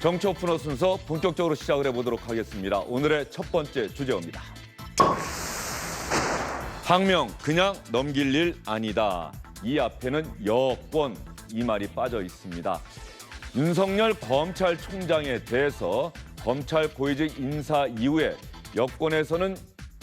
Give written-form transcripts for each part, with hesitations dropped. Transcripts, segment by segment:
정치 오픈어 순서 본격적으로 시작을 해보도록 하겠습니다. 오늘의 첫 번째 주제입니다. 항명 그냥 넘길 일 아니다. 이 앞에는 여권 이 말이 빠져 있습니다. 윤석열 검찰총장에 대해서 검찰 고위직 인사 이후에 여권에서는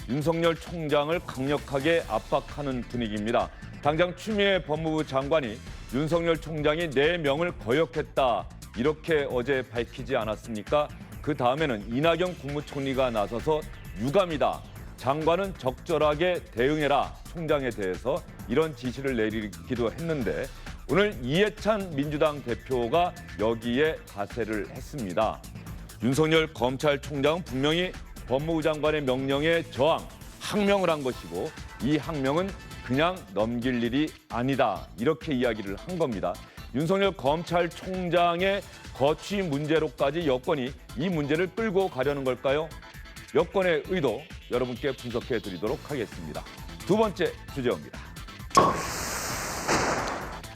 윤석열 총장을 강력하게 압박하는 분위기입니다. 당장 추미애 법무부 장관이 윤석열 총장이 4명을 거역했다. 이렇게 어제 밝히지 않았습니까? 그 다음에는 이낙연 국무총리가 나서서 유감이다. 장관은 적절하게 대응해라. 총장에 대해서 이런 지시를 내리기도 했는데 오늘 이해찬 민주당 대표가 여기에 가세를 했습니다. 윤석열 검찰총장은 분명히 법무부 장관의 명령에 저항, 항명을 한 것이고 이 항명은 그냥 넘길 일이 아니다. 이렇게 이야기를 한 겁니다. 윤석열 검찰총장의 거취 문제로까지 여권이 이 문제를 끌고 가려는 걸까요? 여권의 의도 여러분께 분석해 드리도록 하겠습니다. 두 번째 주제입니다.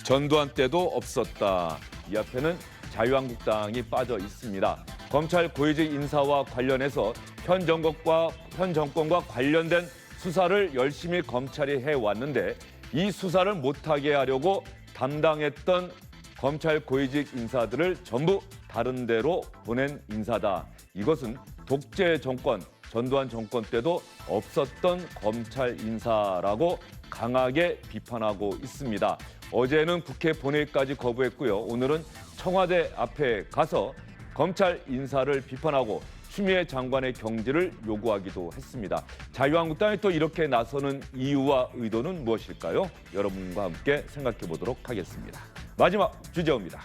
전두환 때도 없었다. 이 앞에는 자유한국당이 빠져 있습니다. 검찰 고위직 인사와 관련해서 현 정권과 관련된 수사를 열심히 검찰이 해왔는데 이 수사를 못하게 하려고 담당했던 검찰 고위직 인사들을 전부 다른 데로 보낸 인사다. 이것은 독재 정권, 전두환 정권 때도 없었던 검찰 인사라고 강하게 비판하고 있습니다. 어제는 국회 본회의까지 거부했고요. 오늘은 청와대 앞에 가서 검찰 인사를 비판하고 추미애 장관의 경질을 요구하기도 했습니다. 자유한국당이 또 이렇게 나서는 이유와 의도는 무엇일까요? 여러분과 함께 생각해 보도록 하겠습니다. 마지막 주제입니다.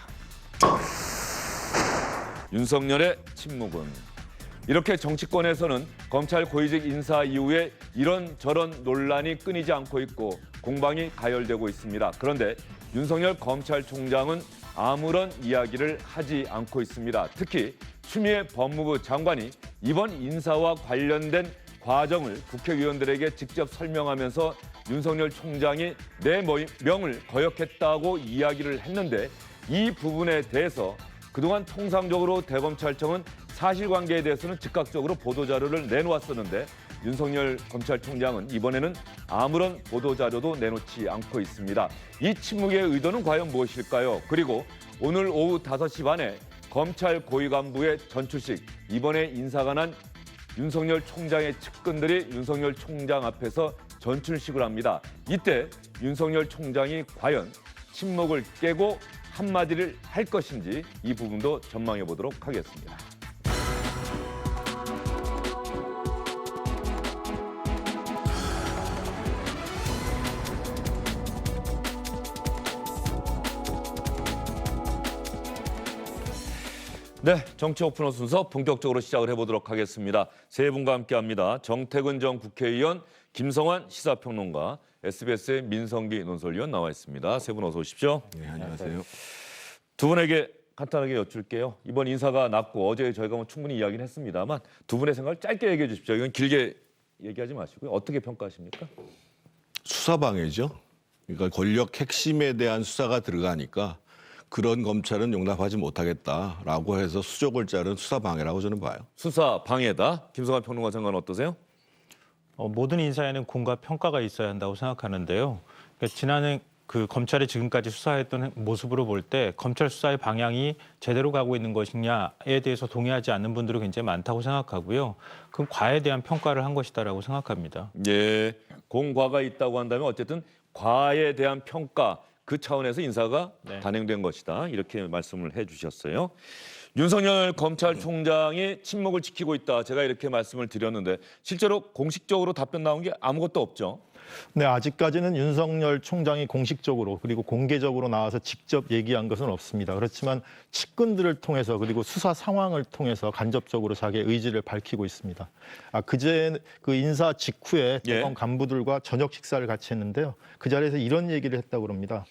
윤석열의 침묵은. 이렇게 정치권에서는 검찰 고위직 인사 이후에 이런저런 논란이 끊이지 않고 있고 공방이 가열되고 있습니다. 그런데 윤석열 검찰총장은 아무런 이야기를 하지 않고 있습니다. 특히 추미애 법무부 장관이 이번 인사와 관련된 과정을 국회의원들에게 직접 설명하면서 윤석열 총장이 4명을 거역했다고 이야기를 했는데 이 부분에 대해서 그동안 통상적으로 대검찰청은 사실관계에 대해서는 즉각적으로 보도자료를 내놓았었는데 윤석열 검찰총장은 이번에는 아무런 보도자료도 내놓지 않고 있습니다. 이 침묵의 의도는 과연 무엇일까요? 그리고 오늘 오후 5시 반에 검찰 고위 간부의 전출식, 이번에 인사가 난 윤석열 총장의 측근들이 윤석열 총장 앞에서 전출식을 합니다. 이때 윤석열 총장이 과연 침묵을 깨고 한마디를 할 것인지 이 부분도 전망해 보도록 하겠습니다. 네, 정치 오픈어 순서 본격적으로 시작을 해보도록 하겠습니다. 세 분과 함께합니다. 정태근 전 국회의원, 김성환 시사평론가, SBS의 민성기 논설위원 나와 있습니다. 세 분 어서 오십시오. 네, 안녕하세요. 두 분에게 간단하게 여쭐게요. 이번 인사가 났고 어제 저희가 충분히 이야기는 했습니다만 두 분의 생각을 짧게 얘기해 주십시오. 이건 길게 얘기하지 마시고요. 어떻게 평가하십니까? 수사방해죠. 그러니까 권력 핵심에 대한 수사가 들어가니까 그런 검찰은 용납하지 못하겠다라고 해서 수족을 자른 수사방해라고 저는 봐요. 수사 방해다. 김성환 평론가 생각은 어떠세요? 모든 인사에는 공과 평가가 있어야 한다고 생각하는데요. 그러니까 지난해 그 검찰이 지금까지 수사했던 모습으로 볼 때 검찰 수사의 방향이 제대로 가고 있는 것이냐에 대해서 동의하지 않는 분들이 굉장히 많다고 생각하고요. 그 과에 대한 평가를 한 것이다라고 생각합니다. 예, 공과가 있다고 한다면 어쨌든 과에 대한 평가 그 차원에서 인사가 단행된 것이다. 이렇게 말씀을 해주셨어요. 윤석열 검찰총장이 침묵을 지키고 있다. 제가 이렇게 말씀을 드렸는데 실제로 공식적으로 답변 나온 게 아무것도 없죠. 네, 아직까지는 윤석열 총장이 공식적으로 그리고 공개적으로 나와서 직접 얘기한 것은 없습니다. 그렇지만 측근들을 통해서 그리고 수사 상황을 통해서 간접적으로 자기의 의지를 밝히고 있습니다. 그제 그 인사 직후에 대검 간부들과 저녁 식사를 같이 했는데요. 그 자리에서 이런 얘기를 했다고 합니다.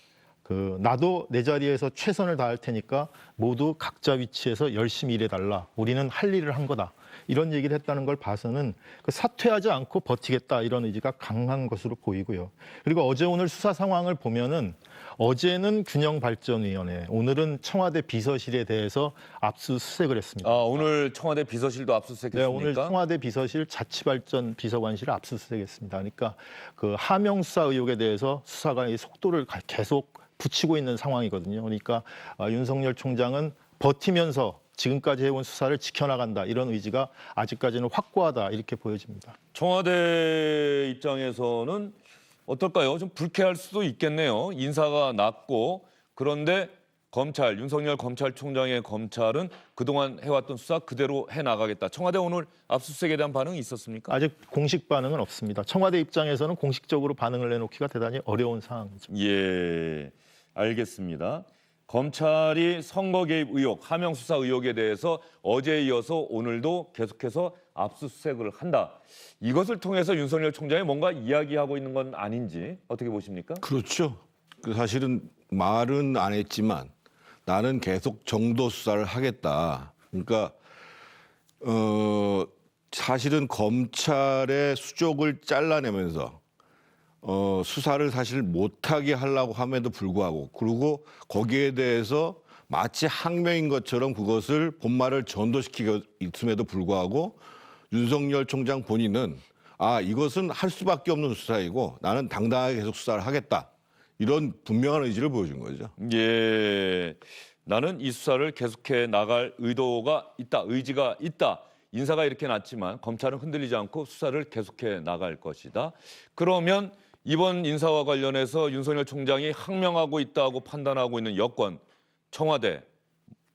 나도 내 자리에서 최선을 다할 테니까 모두 각자 위치에서 열심히 일해달라. 우리는 할 일을 한 거다. 이런 얘기를 했다는 걸 봐서는 그 사퇴하지 않고 버티겠다 이런 의지가 강한 것으로 보이고요. 그리고 어제 오늘 수사 상황을 보면은 어제는 균형발전위원회, 오늘은 청와대 비서실에 대해서 압수수색을 했습니다. 오늘 청와대 비서실도 네, 압수수색했습니까? 오늘 청와대 비서실 자치발전 비서관실을 압수수색했습니다. 그러니까 그 하명 수사 의혹에 대해서 수사가 이 속도를 계속 붙이고 있는 상황이거든요. 그러니까 윤석열 총장은 버티면서 지금까지 해온 수사를 지켜나간다 이런 의지가 아직까지는 확고하다 이렇게 보여집니다. 청와대 입장에서는 어떨까요? 좀 불쾌할 수도 있겠네요. 인사가 났고 그런데 검찰, 윤석열 검찰총장의 검찰은 그동안 해왔던 수사 그대로 해나가겠다. 청와대 오늘 압수수색에 대한 반응이 있었습니까? 아직 공식 반응은 없습니다. 청와대 입장에서는 공식적으로 반응을 내놓기가 대단히 어려운 상황이죠. 예, 알겠습니다. 검찰이 선거 개입 의혹, 하명 수사 의혹에 대해서 어제에 이어서 오늘도 계속해서 압수수색을 한다. 이것을 통해서 윤석열 총장이 뭔가 이야기하고 있는 건 아닌지 어떻게 보십니까? 그렇죠. 사실은 말은 안 했지만 나는 계속 정도 수사를 하겠다. 그러니까 사실은 검찰의 수족을 잘라내면서 수사를 사실 못하게 하려고 함에도 불구하고 그리고 거기에 대해서 마치 항명인 것처럼 그것을 본말을 전도시키고 있음에도 불구하고 윤석열 총장 본인은 이것은 할 수밖에 없는 수사이고 나는 당당하게 계속 수사를 하겠다. 이런 분명한 의지를 보여준 거죠. 예, 나는 이 수사를 계속해 나갈 의도가 있다, 의지가 있다. 인사가 이렇게 났지만 검찰은 흔들리지 않고 수사를 계속해 나갈 것이다. 그러면 이번 인사와 관련해서 윤석열 총장이 항명하고 있다고 판단하고 있는 여권, 청와대,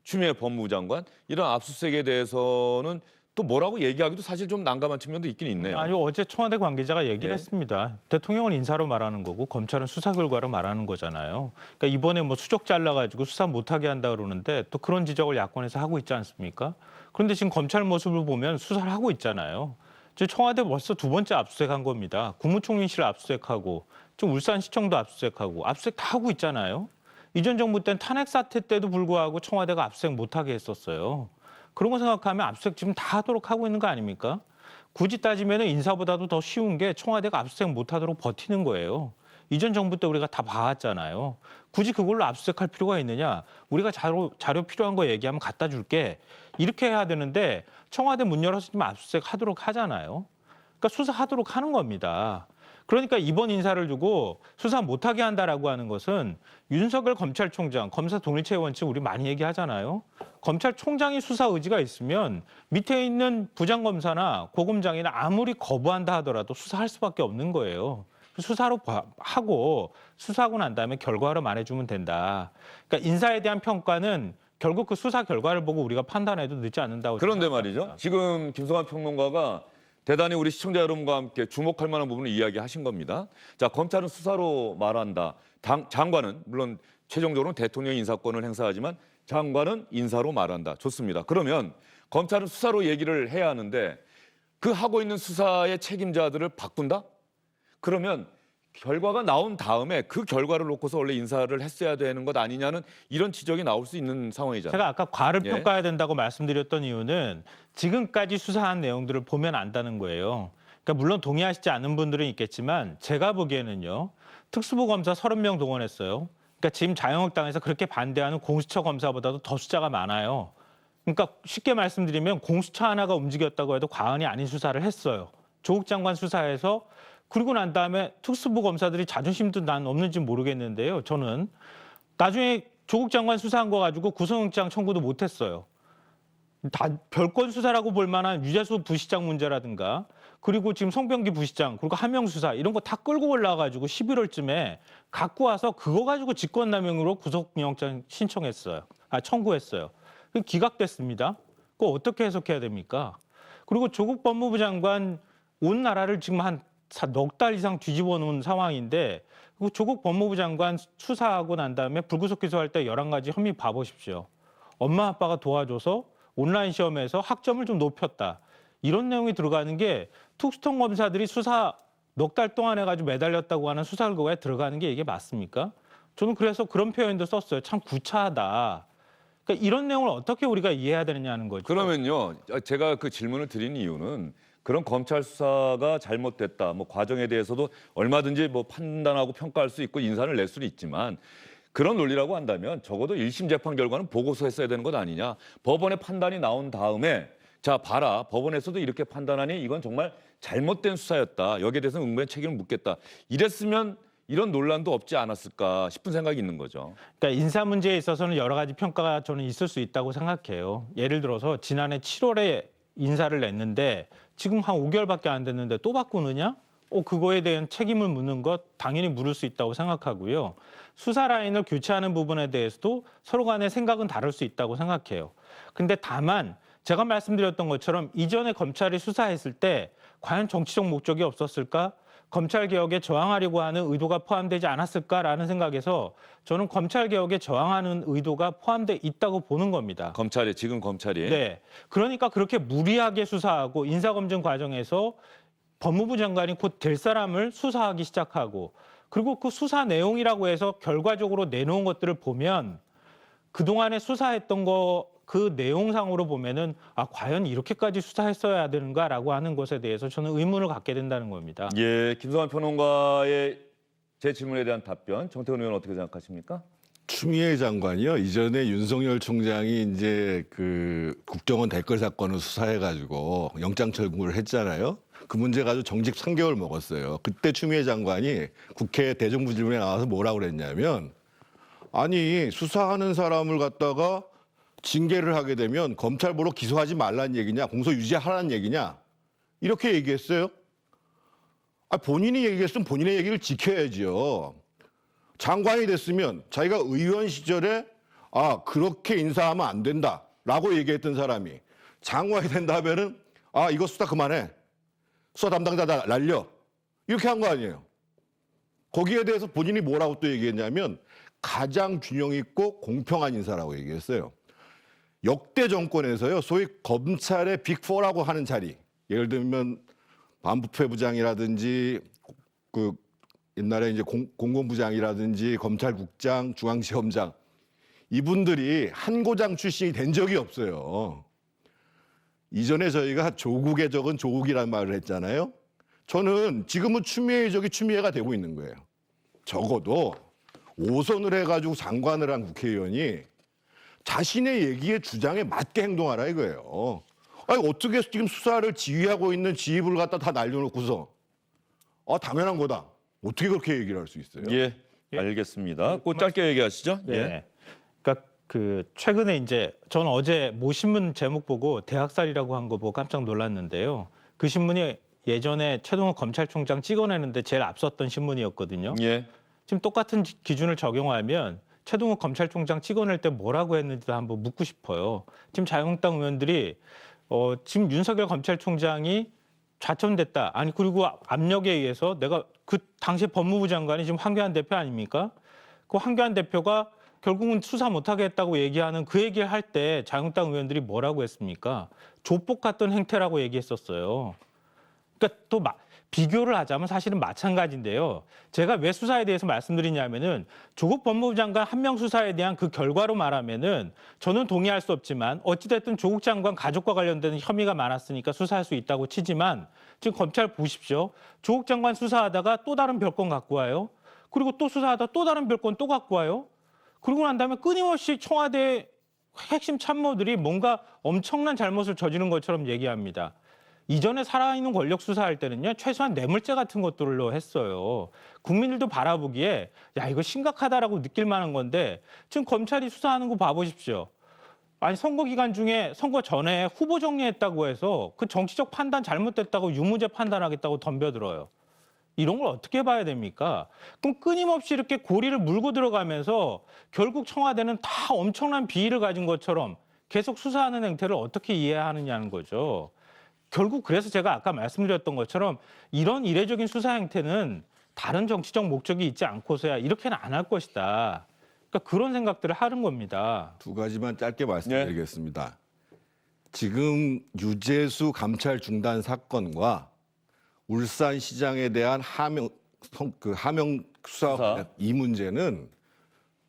추미애 법무부 장관 이런 압수수색에 대해서는 또 뭐라고 얘기하기도 사실 좀 난감한 측면도 있긴 있네요. 아니 어제 청와대 관계자가 얘기를 예. 했습니다. 대통령은 인사로 말하는 거고 검찰은 수사 결과로 말하는 거잖아요. 그러니까 이번에 뭐 수족 잘라가지고 수사 못하게 한다 그러는데 또 그런 지적을 야권에서 하고 있지 않습니까? 그런데 지금 검찰 모습을 보면 수사를 하고 있잖아요. 지금 청와대 벌써 두 번째 압수수색한 겁니다. 국무총리실 압수수색하고 지금 울산시청도 압수수색하고 압수수색 다 하고 있잖아요. 이전 정부 때는 탄핵 사태 때도 불구하고 청와대가 압수수색 못하게 했었어요. 그런 거 생각하면 압수수색 지금 다 하도록 하고 있는 거 아닙니까? 굳이 따지면 인사보다도 더 쉬운 게 청와대가 압수수색 못하도록 버티는 거예요. 이전 정부 때 우리가 다 봐왔잖아요. 굳이 그걸로 압수수색할 필요가 있느냐? 우리가 자료 필요한 거 얘기하면 갖다 줄게. 이렇게 해야 되는데 청와대 문 열어서 좀 압수수색 하도록 하잖아요. 그러니까 수사하도록 하는 겁니다. 그러니까 이번 인사를 두고 수사 못하게 한다라고 하는 것은 윤석열 검찰총장, 검사 동일체 원칙 우리 많이 얘기하잖아요. 검찰총장이 수사 의지가 있으면 밑에 있는 부장검사나 고검장이나 아무리 거부한다 하더라도 수사할 수밖에 없는 거예요. 수사로 하고 수사하고 난 다음에 결과로 말해주면 된다. 그러니까 인사에 대한 평가는 결국 그 수사 결과를 보고 우리가 판단해도 늦지 않는다고 그런데 생각합니다. 말이죠. 지금 김성환 평론가가 대단히 우리 시청자 여러분과 함께 주목할 만한 부분을 이야기하신 겁니다. 자, 검찰은 수사로 말한다. 장관은 물론 최종적으로는 대통령 인사권을 행사하지만 장관은 인사로 말한다. 좋습니다. 그러면 검찰은 수사로 얘기를 해야 하는데 그 하고 있는 수사의 책임자들을 바꾼다? 그러면 결과가 나온 다음에 그 결과를 놓고서 원래 인사를 했어야 되는 것 아니냐는 이런 지적이 나올 수 있는 상황이잖아요. 제가 아까 과를 예. 평가해야 된다고 말씀드렸던 이유는 지금까지 수사한 내용들을 보면 안다는 거예요. 그러니까 물론 동의하시지 않는 분들은 있겠지만 제가 보기에는요. 특수부 검사 30명 동원했어요. 그러니까 지금 자유한국당에서 그렇게 반대하는 공수처 검사보다도 더 숫자가 많아요. 그러니까 쉽게 말씀드리면 공수처 하나가 움직였다고 해도 과언이 아닌 수사를 했어요. 조국 장관 수사에서 그리고 난 다음에 특수부 검사들이 자존심도 난 없는지 모르겠는데요. 저는 나중에 조국 장관 수사한 거 가지고 구속영장 청구도 못했어요. 다 별건 수사라고 볼 만한 유재수 부시장 문제라든가 그리고 지금 송병기 부시장 그리고 하명 수사 이런 거 다 끌고 올라와가지고 11월쯤에 갖고 와서 그거 가지고 직권남용으로 구속영장 신청했어요. 청구했어요. 기각됐습니다. 그거 어떻게 해석해야 됩니까? 그리고 조국 법무부 장관 온 나라를 지금 한 넉 달 이상 뒤집어 놓은 상황인데 조국 법무부 장관 수사하고 난 다음에 불구속 기소할 때 11가지 혐의 봐보십시오. 엄마 아빠가 도와줘서 온라인 시험에서 학점을 좀 높였다. 이런 내용이 들어가는 게 특수통 검사들이 수사 넉 달 동안 해가지고 매달렸다고 하는 수사 결과에 들어가는 게 이게 맞습니까? 저는 그래서 그런 표현도 썼어요. 참 구차하다. 그러니까 이런 내용을 어떻게 우리가 이해해야 되느냐는 거죠. 그러면요, 제가 그 질문을 드린 이유는 그런 검찰 수사가 잘못됐다, 뭐 과정에 대해서도 얼마든지 뭐 판단하고 평가할 수 있고 인사를 낼 수는 있지만 그런 논리라고 한다면 적어도 1심 재판 결과는 보고서 했어야 되는 것 아니냐. 법원의 판단이 나온 다음에 자 봐라, 법원에서도 이렇게 판단하니 이건 정말 잘못된 수사였다. 여기에 대해서는 응변 책임을 묻겠다. 이랬으면 이런 논란도 없지 않았을까 싶은 생각이 있는 거죠. 그러니까 인사 문제에 있어서는 여러 가지 평가가 저는 있을 수 있다고 생각해요. 예를 들어서 지난해 7월에 인사를 냈는데 지금 한 5개월밖에 안 됐는데 또 바꾸느냐? 그거에 대한 책임을 묻는 것 당연히 물을 수 있다고 생각하고요. 수사 라인을 교체하는 부분에 대해서도 서로 간의 생각은 다를 수 있다고 생각해요. 근데 다만 제가 말씀드렸던 것처럼 이전에 검찰이 수사했을 때 과연 정치적 목적이 없었을까? 검찰개혁에 저항하려고 하는 의도가 포함되지 않았을까라는 생각에서 저는 검찰개혁에 저항하는 의도가 포함돼 있다고 보는 겁니다. 검찰이 지금 검찰이 네. 그러니까 그렇게 무리하게 수사하고 인사검증 과정에서 법무부 장관이 곧 될 사람을 수사하기 시작하고 그리고 그 수사 내용이라고 해서 결과적으로 내놓은 것들을 보면 그동안에 수사했던 거 그 내용상으로 보면은 과연 이렇게까지 수사했어야 되는가라고 하는 것에 대해서 저는 의문을 갖게 된다는 겁니다. 예, 김성환 평론가의 제 질문에 대한 답변 정태근 의원 어떻게 생각하십니까? 추미애 장관이요. 이전에 윤석열 총장이 이제 그 국정원 댓글 사건을 수사해가지고 영장 청구를 했잖아요. 그 문제 가지고 정직 3개월 먹었어요. 그때 추미애 장관이 국회 대정부 질문에 나와서 뭐라고 그랬냐면 아니 수사하는 사람을 갖다가 징계를 하게 되면 검찰 보러 기소하지 말라는 얘기냐, 공소 유지하라는 얘기냐 이렇게 얘기했어요. 본인이 얘기했으면 본인의 얘기를 지켜야지요. 장관이 됐으면 자기가 의원 시절에 그렇게 인사하면 안 된다라고 얘기했던 사람이 장관이 된다면은 이거 수사 그만해. 수사 담당자 다 날려. 이렇게 한 거 아니에요. 거기에 대해서 본인이 뭐라고 또 얘기했냐면 가장 균형 있고 공평한 인사라고 얘기했어요. 역대 정권에서요. 소위 검찰의 빅4라고 하는 자리. 예를 들면 반부패부장이라든지 그 옛날에 이제 공공부장이라든지 검찰국장, 중앙시험장 이분들이 한 고장 출신이 된 적이 없어요. 이전에 저희가 조국의 적은 조국이라는 말을 했잖아요. 저는 지금은 추미애의 적이 추미애가 되고 있는 거예요. 적어도 5선을 해가지고 장관을 한 국회의원이 자신의 얘기에 주장에 맞게 행동하라 이거예요. 어떻게 지금 수사를 지휘하고 있는 지휘부를 갖다 다 날려놓고서 당연한 거다. 어떻게 그렇게 얘기를 할 수 있어요? 예, 알겠습니다. 꼭 짧게 얘기하시죠. 네. 예. 그러니까 그 최근에 이제 저는 어제 모 신문 제목 보고 대학살이라고 한 거 보고 깜짝 놀랐는데요. 그 신문이 예전에 최동호 검찰총장 찍어내는데 제일 앞섰던 신문이었거든요. 예. 지금 똑같은 기준을 적용하면 최동호 검찰총장 찍어낼 때 뭐라고 했는지도 한번 묻고 싶어요. 지금 자유한국당 의원들이 지금 윤석열 검찰총장이 좌천됐다. 그리고 압력에 의해서 내가 그 당시 법무부 장관이 지금 황교안 대표 아닙니까? 그 황교안 대표가 결국은 수사 못하게 했다고 얘기하는 그 얘기를 할 때 자유한국당 의원들이 뭐라고 했습니까? 조폭 같던 행태라고 얘기했었어요. 그러니까 또 비교를 하자면 사실은 마찬가지인데요. 제가 왜 수사에 대해서 말씀드리냐면은 조국 법무부 장관 한 명 수사에 대한 그 결과로 말하면은 저는 동의할 수 없지만 어찌됐든 조국 장관 가족과 관련된 혐의가 많았으니까 수사할 수 있다고 치지만 지금 검찰 보십시오. 조국 장관 수사하다가 또 다른 별건 갖고 와요. 그리고 또 수사하다 또 다른 별건 또 갖고 와요. 그러고 난 다음에 끊임없이 청와대 핵심 참모들이 뭔가 엄청난 잘못을 저지른 것처럼 얘기합니다. 이전에 살아있는 권력 수사할 때는요, 최소한 뇌물죄 같은 것들로 했어요. 국민들도 바라보기에 이거 심각하다라고 느낄 만한 건데 지금 검찰이 수사하는 거 봐보십시오. 선거 기간 중에 선거 전에 후보 정리했다고 해서 그 정치적 판단 잘못됐다고 유무죄 판단하겠다고 덤벼들어요. 이런 걸 어떻게 봐야 됩니까? 그럼 끊임없이 이렇게 고리를 물고 들어가면서 결국 청와대는 다 엄청난 비위를 가진 것처럼 계속 수사하는 행태를 어떻게 이해하느냐는 거죠. 결국 그래서 제가 아까 말씀드렸던 것처럼 이런 이례적인 수사 행태는 다른 정치적 목적이 있지 않고서야 이렇게는 안 할 것이다. 그러니까 그런 생각들을 하는 겁니다. 두 가지만 짧게 말씀드리겠습니다. 지금 유재수 감찰 중단 사건과 울산시장에 대한 하명 수사 이 문제는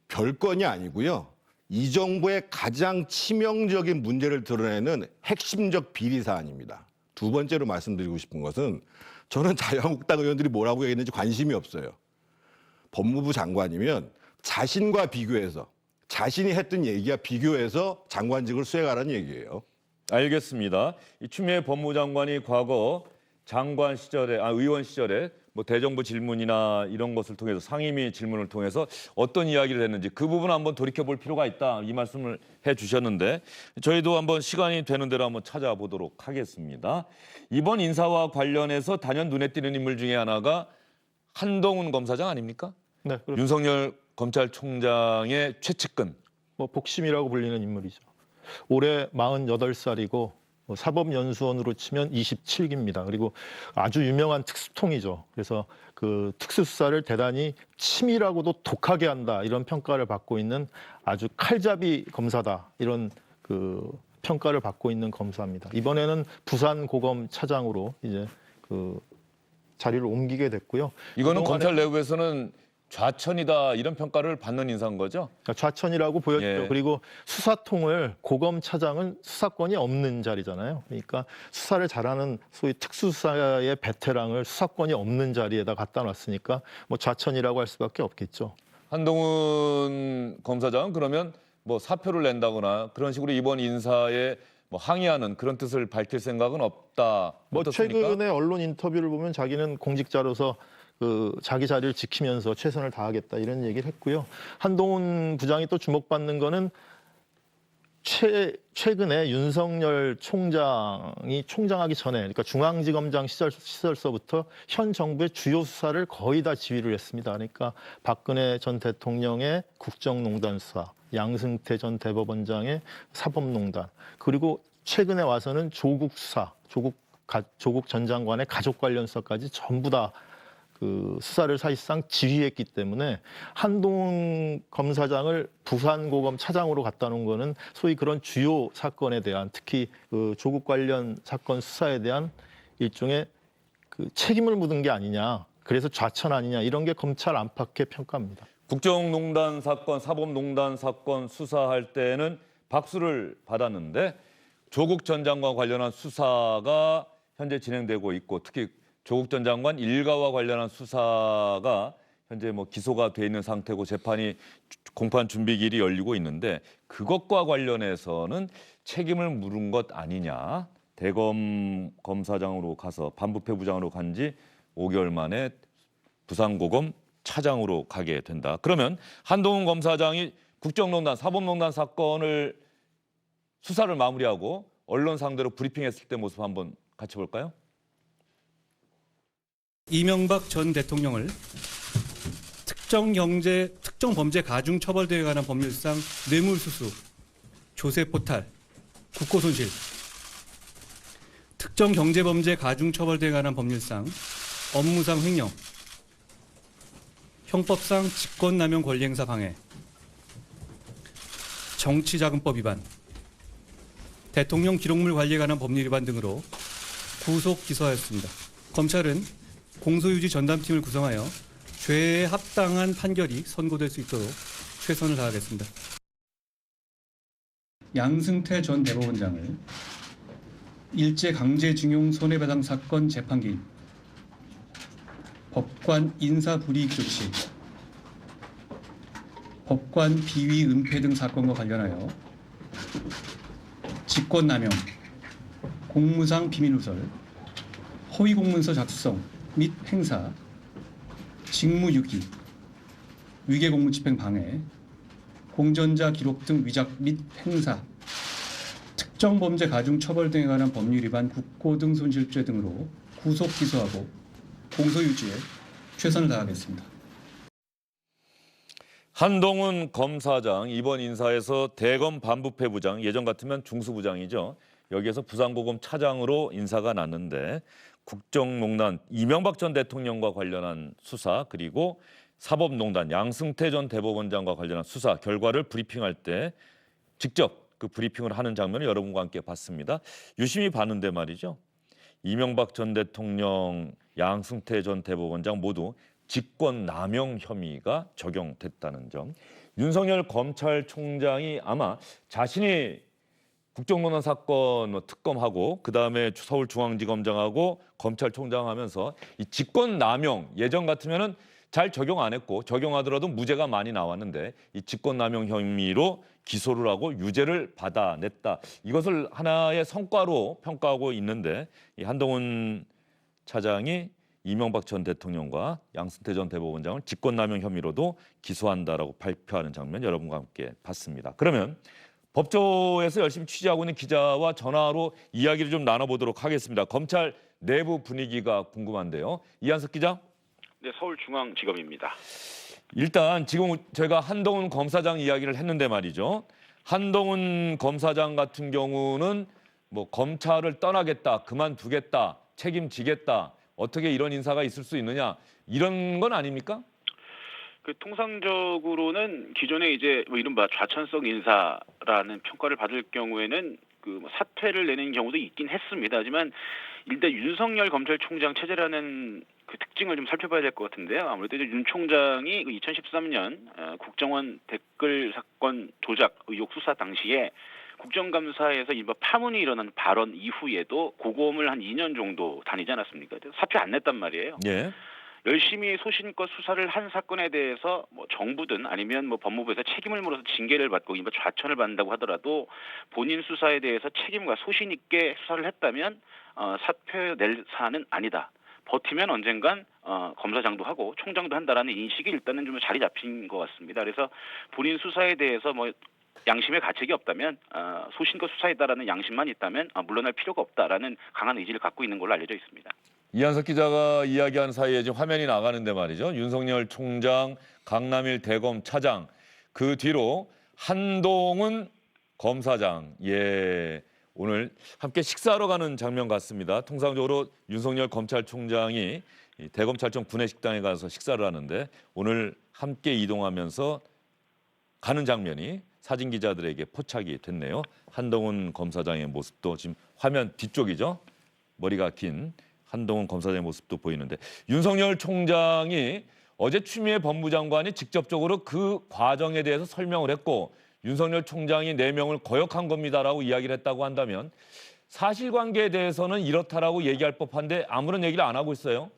별건이 아니고요. 이 정부의 가장 치명적인 문제를 드러내는 핵심적 비리 사안입니다. 두 번째로 말씀드리고 싶은 것은 저는 자유한국당 의원들이 뭐라고 얘기했는지 관심이 없어요. 법무부 장관이면 자신과 비교해서 자신이 했던 얘기와 비교해서 장관직을 수행하라는 얘기예요. 알겠습니다. 이 추미애 법무장관이 과거 장관 시절에, 의원 시절에 뭐 대정부 질문이나 이런 것을 통해서 상임위 질문을 통해서 어떤 이야기를 했는지 그 부분 한번 돌이켜 볼 필요가 있다 이 말씀을 해주셨는데 저희도 한번 시간이 되는 대로 한번 찾아보도록 하겠습니다. 이번 인사와 관련해서 단연 눈에 띄는 인물 중에 하나가 한동훈 검사장 아닙니까? 네, 그렇죠. 윤석열 검찰총장의 최측근. 뭐 복심이라고 불리는 인물이죠. 올해 48살이고 사법연수원으로 치면 27기입니다. 그리고 아주 유명한 특수통이죠. 그래서 그 특수수사를 대단히 치밀하고도 독하게 한다 이런 평가를 받고 있는 아주 칼잡이 검사다 이런 그 평가를 받고 있는 검사입니다. 이번에는 부산고검 차장으로 이제 그 자리를 옮기게 됐고요. 이거는 그동안에 검찰 내부에서는 좌천이다 이런 평가를 받는 인사인 거죠? 좌천이라고 보였죠. 예. 그리고 수사통을 고검 차장은 수사권이 없는 자리잖아요. 그러니까 수사를 잘하는 소위 특수수사의 베테랑을 수사권이 없는 자리에다 갖다 놨으니까 뭐 좌천이라고 할 수밖에 없겠죠. 한동훈 검사장은 그러면 뭐 사표를 낸다거나 그런 식으로 이번 인사에 뭐 항의하는 그런 뜻을 밝힐 생각은 없다. 뭐 어떻습니까? 최근에 언론 인터뷰를 보면 자기는 공직자로서 그 자기 자리를 지키면서 최선을 다하겠다 이런 얘기를 했고요. 한동훈 부장이 또 주목받는 거는 최근에 윤석열 총장이 총장하기 전에 그러니까 중앙지검장 시절서부터 현 정부의 주요 수사를 거의 다 지휘를 했습니다. 그러니까 박근혜 전 대통령의 국정농단 수사, 양승태 전 대법원장의 사법농단, 그리고 최근에 와서는 조국 수사, 조국 전 장관의 가족 관련 수사까지 전부 다 그 수사를 사실상 지휘했기 때문에 한동훈 검사장을 부산고검 차장으로 갖다 놓은 거는 소위 그런 주요 사건에 대한 특히 그 조국 관련 사건 수사에 대한 일종의 그 책임을 묻은 게 아니냐. 그래서 좌천 아니냐 이런 게 검찰 안팎의 평가입니다. 국정농단 사건, 사법농단 사건 수사할 때는 박수를 받았는데 조국 전 장관 관련한 수사가 현재 진행되고 있고 특히 조국 전 장관 일가와 관련한 수사가 현재 뭐 기소가 돼 있는 상태고 재판이 공판 준비기일이 열리고 있는데 그것과 관련해서는 책임을 물은 것 아니냐. 대검 검사장으로 가서 반부패 부장으로 간 지 5개월 만에 부산고검 차장으로 가게 된다. 그러면 한동훈 검사장이 국정농단, 사법농단 사건을 수사를 마무리하고 언론 상대로 브리핑했을 때 모습 한번 같이 볼까요? 이명박 전 대통령을 특정 범죄 가중 처벌대에 관한 법률상 뇌물수수, 조세포탈, 국고손실, 특정 경제범죄 가중 처벌대에 관한 법률상 업무상 횡령, 형법상 직권남용 권리행사 방해, 정치자금법 위반, 대통령 기록물 관리에 관한 법률 위반 등으로 구속 기소하였습니다. 검찰은 공소유지 전담팀을 구성하여 죄에 합당한 판결이 선고될 수 있도록 최선을 다하겠습니다. 양승태 전 대법원장을 일제강제징용 손해배상 사건 재판 개입, 법관 인사불이익 조치, 법관 비위 은폐 등 사건과 관련하여 직권남용, 공무상 비밀누설, 허위공문서 작성 및 행사, 직무유기, 위계공무집행 방해, 공전자 기록 등 위작 및 행사, 특정범죄 가중 처벌 등에 관한 법률 위반 국고 등 손실죄 등으로 구속 기소하고 공소유지에 최선을 다하겠습니다. 한동훈 검사장 이번 인사에서 대검 반부패 부장, 예전 같으면 중수부장이죠. 여기에서 부산고검 차장으로 인사가 났는데 국정농단, 이명박 전 대통령과 관련한 수사 그리고 사법농단, 양승태 전 대법원장과 관련한 수사 결과를 브리핑할 때 직접 그 브리핑을 하는 장면을 여러분과 함께 봤습니다. 유심히 봤는데 말이죠. 이명박 전 대통령, 양승태 전 대법원장 모두 직권 남용 혐의가 적용됐다는 점. 윤석열 검찰총장이 아마 자신이 국정농단 사건 특검하고 그다음에 서울중앙지검장하고 검찰총장 하면서 이 직권 남용 예전 같으면은 잘 적용 안 했고 적용하더라도 무죄가 많이 나왔는데 이 직권 남용 혐의로 기소를 하고 유죄를 받아냈다. 이것을 하나의 성과로 평가하고 있는데 이 한동훈 차장이 이명박 전 대통령과 양승태 전 대법원장을 직권남용 혐의로도 기소한다라고 발표하는 장면 여러분과 함께 봤습니다. 그러면 법조에서 열심히 취재하고 있는 기자와 전화로 이야기를 좀 나눠보도록 하겠습니다. 검찰 내부 분위기가 궁금한데요. 이한석 기자. 네, 서울중앙지검입니다. 일단 지금 제가 한동훈 검사장 이야기를 했는데 말이죠. 한동훈 검사장 같은 경우는 뭐 검찰을 떠나겠다, 그만두겠다, 책임지겠다. 어떻게 이런 인사가 있을 수 있느냐 이런 건 아닙니까? 그 통상적으로는 기존에 이제 뭐 이른바 좌천성 인사라는 평가를 받을 경우에는 그 사퇴를 내는 경우도 있긴 했습니다. 하지만 일단 윤석열 검찰총장 체제라는 그 특징을 좀 살펴봐야 될 것 같은데요. 아무래도 이제 윤 총장이 2013년 국정원 댓글 사건 조작 의혹 수사 당시에 국정감사에서 이른바 파문이 일어난 발언 이후에도 고검을 한 2년 정도 다니지 않았습니까? 사퇴 안 냈단 말이에요. 예. 열심히 소신껏 수사를 한 사건에 대해서 뭐 정부든 아니면 뭐 법무부에서 책임을 물어서 징계를 받고 이른바 좌천을 받는다고 하더라도 본인 수사에 대해서 책임과 소신 있게 수사를 했다면 사퇴 낼 사안은 아니다. 버티면 언젠간 검사장도 하고 총장도 한다라는 인식이 일단은 좀 자리 잡힌 것 같습니다. 그래서 본인 수사에 대해서 뭐 양심의 가책이 없다면 소신껏 수사했다라는 양심만 있다면 물러날 필요가 없다라는 강한 의지를 갖고 있는 걸로 알려져 있습니다. 이한석 기자가 이야기한 사이에 지금 화면이 나가는데 말이죠. 윤석열 총장, 강남일 대검 차장, 그 뒤로 한동훈 검사장. 예, 오늘 함께 식사하러 가는 장면 같습니다. 통상적으로 윤석열 검찰총장이 대검찰청 구내식당에 가서 식사를 하는데 오늘 함께 이동하면서 가는 장면이 사진 기자들에게 포착이 됐네요. 한동훈 검사장의 모습도 지금 화면 뒤쪽이죠. 머리가 긴 한동훈 검사장의 모습도 보이는데 윤석열 총장이 어제 추미애 법무장관이 직접적으로 그 과정에 대해서 설명을 했고 윤석열 총장이 4명을 거역한 겁니다라고 이야기를 했다고 한다면 사실관계에 대해서는 이렇다라고 얘기할 법한데 아무런 얘기를 안 하고 있어요.